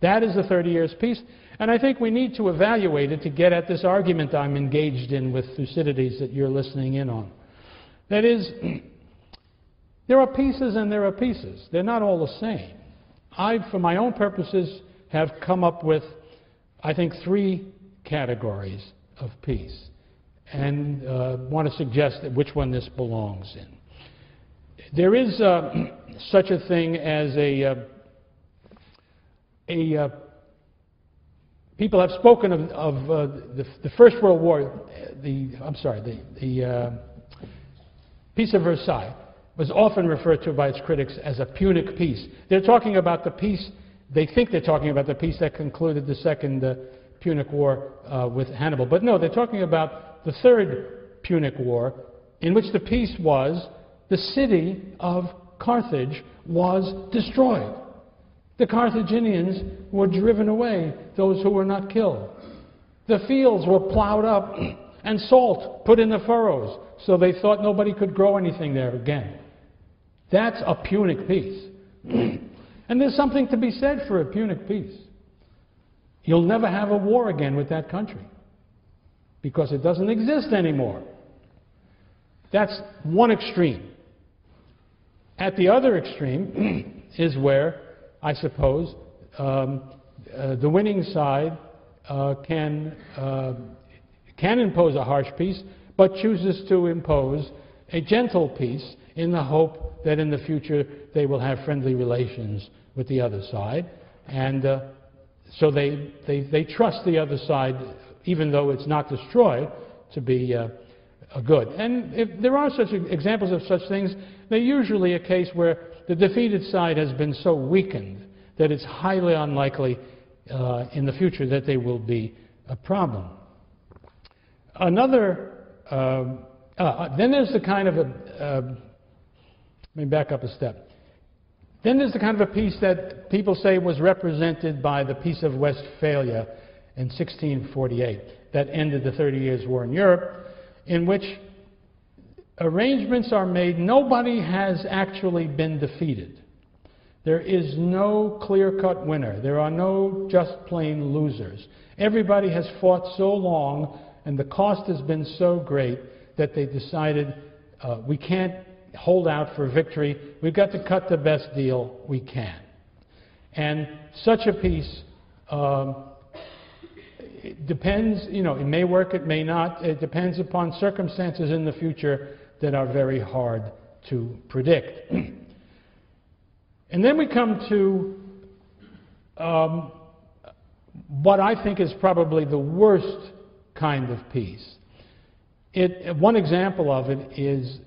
That is the 30 Years' Peace, and I think we need to evaluate it to get at this argument I'm engaged in with Thucydides that you're listening in on. That is, there are pieces and there are pieces. They're not all the same. I, for my own purposes, have come up with, I think, 3 categories of peace, and want to suggest which one this belongs in. There is such a thing as people have spoken of the First World War, the Peace of Versailles was often referred to by its critics as a Punic peace. They're talking about the peace, they think they're talking about the peace that concluded the Second Punic War with Hannibal. But no, they're talking about the Third Punic War, in which the peace was the city of Carthage was destroyed. The Carthaginians were driven away, those who were not killed. The fields were plowed up and salt put in the furrows, so they thought nobody could grow anything there again. That's a Punic peace. And there's something to be said for a Punic peace. You'll never have a war again with that country because it doesn't exist anymore. That's one extreme. At the other extreme is where, I suppose, the winning side can impose a harsh peace, but chooses to impose a gentle peace in the hope that in the future they will have friendly relations with the other side. And so they trust the other side, even though it's not destroyed, to be good. And if there are such examples of such things, they're usually a case where the defeated side has been so weakened that it's highly unlikely in the future that they will be a problem. Another, then there's the kind of a, let me back up a step. Then there's the kind of a peace that people say was represented by the Peace of Westphalia in 1648 that ended the 30 Years' War in Europe, in which arrangements are made. Nobody has actually been defeated. There is no clear-cut winner. There are no just plain losers. Everybody has fought so long and the cost has been so great that they decided we can't hold out for victory. We've got to cut the best deal we can. And such a peace it depends, you know, it may work, it may not. It depends upon circumstances in the future that are very hard to predict. And then we come to what I think is probably the worst kind of peace. One example of it is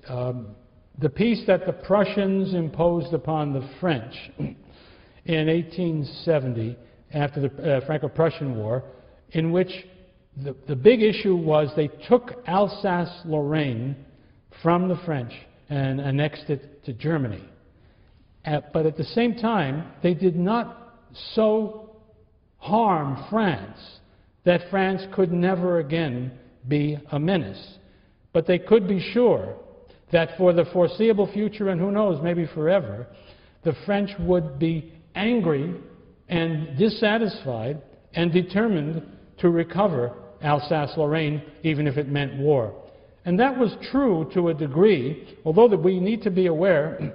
the peace that the Prussians imposed upon the French in 1870 after the Franco-Prussian War, in which the big issue was they took Alsace-Lorraine from the French and annexed it to Germany. But at the same time, they did not so harm France that France could never again be a menace. But they could be sure that for the foreseeable future, and who knows, maybe forever, the French would be angry and dissatisfied and determined to recover Alsace-Lorraine, even if it meant war. And that was true to a degree, although that we need to be aware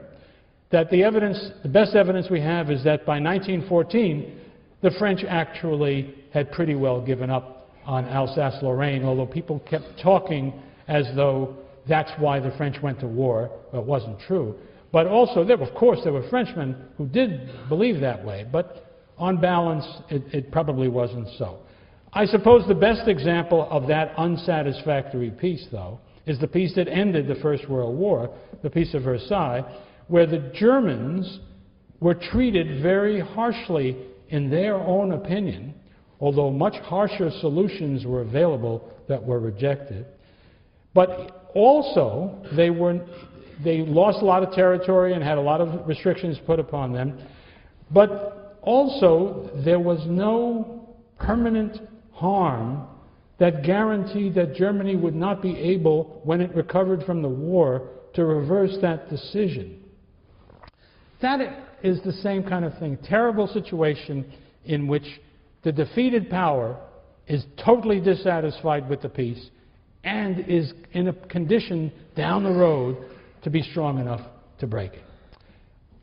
that the best evidence we have is that by 1914, the French actually had pretty well given up on Alsace-Lorraine, although people kept talking as though that's why the French went to war. Well, it wasn't true. But also, of course, there were Frenchmen who did believe that way, but on balance, it probably wasn't so. I suppose the best example of that unsatisfactory peace, though, is the peace that ended the First World War, the Peace of Versailles, where the Germans were treated very harshly in their own opinion, although much harsher solutions were available that were rejected. But also, they lost a lot of territory and had a lot of restrictions put upon them. But also, there was no permanent harm that guaranteed that Germany would not be able, when it recovered from the war, to reverse that decision. That is the same kind of thing. Terrible situation in which the defeated power is totally dissatisfied with the peace and is in a condition down the road to be strong enough to break it.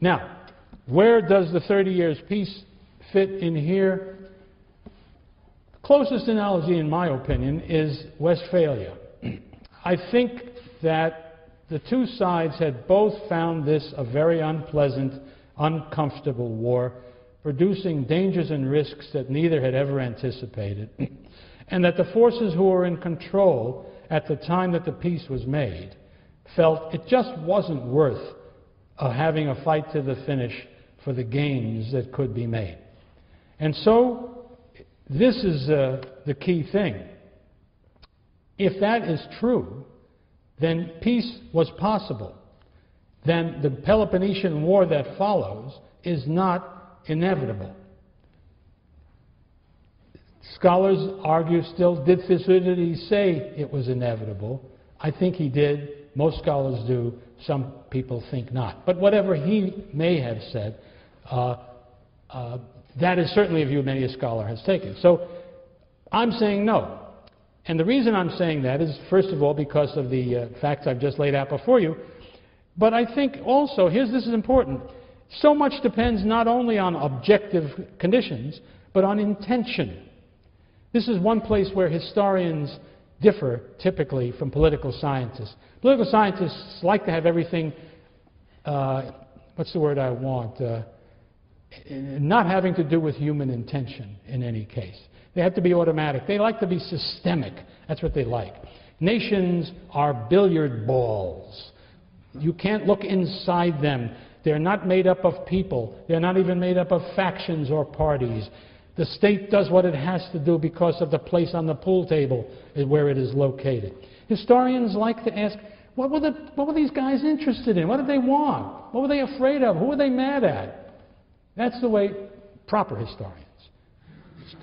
Now, where does the 30 years peace fit in here? The closest analogy, in my opinion, is Westphalia. I think that the two sides had both found this a very unpleasant, uncomfortable war, producing dangers and risks that neither had ever anticipated, and that the forces who were in control at the time that the peace was made felt it just wasn't worth having a fight to the finish for the gains that could be made. And so this is the key thing. If that is true, then peace was possible. Then the Peloponnesian War that follows is not inevitable. Scholars argue still, did Thucydides say it was inevitable? I think he did. Most scholars do. Some people think not. But whatever he may have said, that is certainly a view many a scholar has taken. So I'm saying no. And the reason I'm saying that is, first of all, because of the facts I've just laid out before you. But I think also, this is important, so much depends not only on objective conditions, but on intention. This is one place where historians differ typically from political scientists. Political scientists like to have everything, what's the word I want, not having to do with human intention in any case. They have to be automatic. They like to be systemic. That's what they like. Nations are billiard balls. You can't look inside them. They're not made up of people. They're not even made up of factions or parties. The state does what it has to do because of the place on the pool table where it is located. Historians like to ask, what were these guys interested in? What did they want? What were they afraid of? Who were they mad at? That's the way proper historians.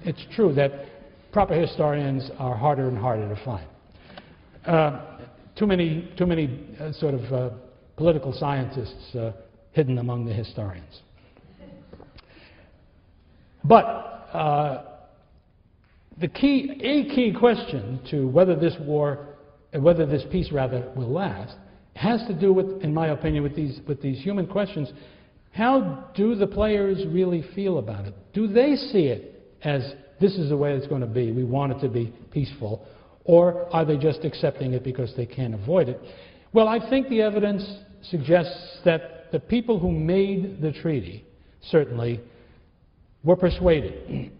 It's true that proper historians are harder and harder to find. Too many sort of political scientists hidden among the historians. But a key question to whether this peace will last, has to do with, in my opinion, with these human questions. How do the players really feel about it? Do they see it as this is the way it's going to be, we want it to be peaceful, or are they just accepting it because they can't avoid it? Well, I think the evidence suggests that the people who made the treaty certainly were persuaded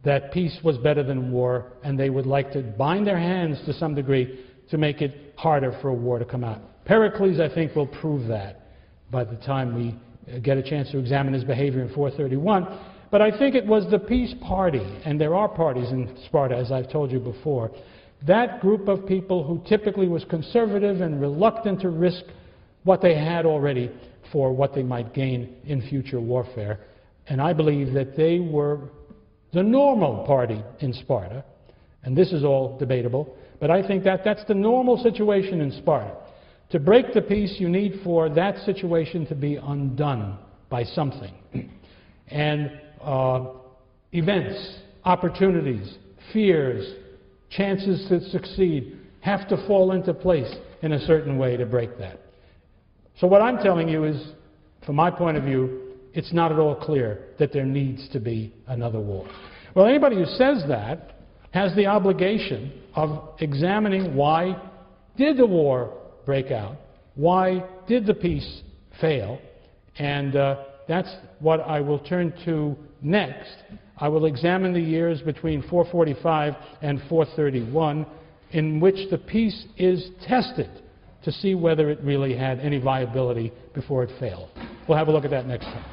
that peace was better than war, and they would like to bind their hands to some degree to make it harder for a war to come out. Pericles, I think, will prove that by the time we get a chance to examine his behavior in 431. But I think it was the peace party, and there are parties in Sparta, as I've told you before, that group of people who typically was conservative and reluctant to risk what they had already for what they might gain in future warfare. And I believe that they were the normal party in Sparta, and this is all debatable, but I think that that's the normal situation in Sparta. To break the peace, you need for that situation to be undone by something. And events, opportunities, fears, chances to succeed have to fall into place in a certain way to break that. So what I'm telling you is, from my point of view, it's not at all clear that there needs to be another war. Well, anybody who says that has the obligation of examining why did the war break out, why did the peace fail, and that's what I will turn to next. I will examine the years between 445 and 431 in which the peace is tested to see whether it really had any viability before it failed. We'll have a look at that next time.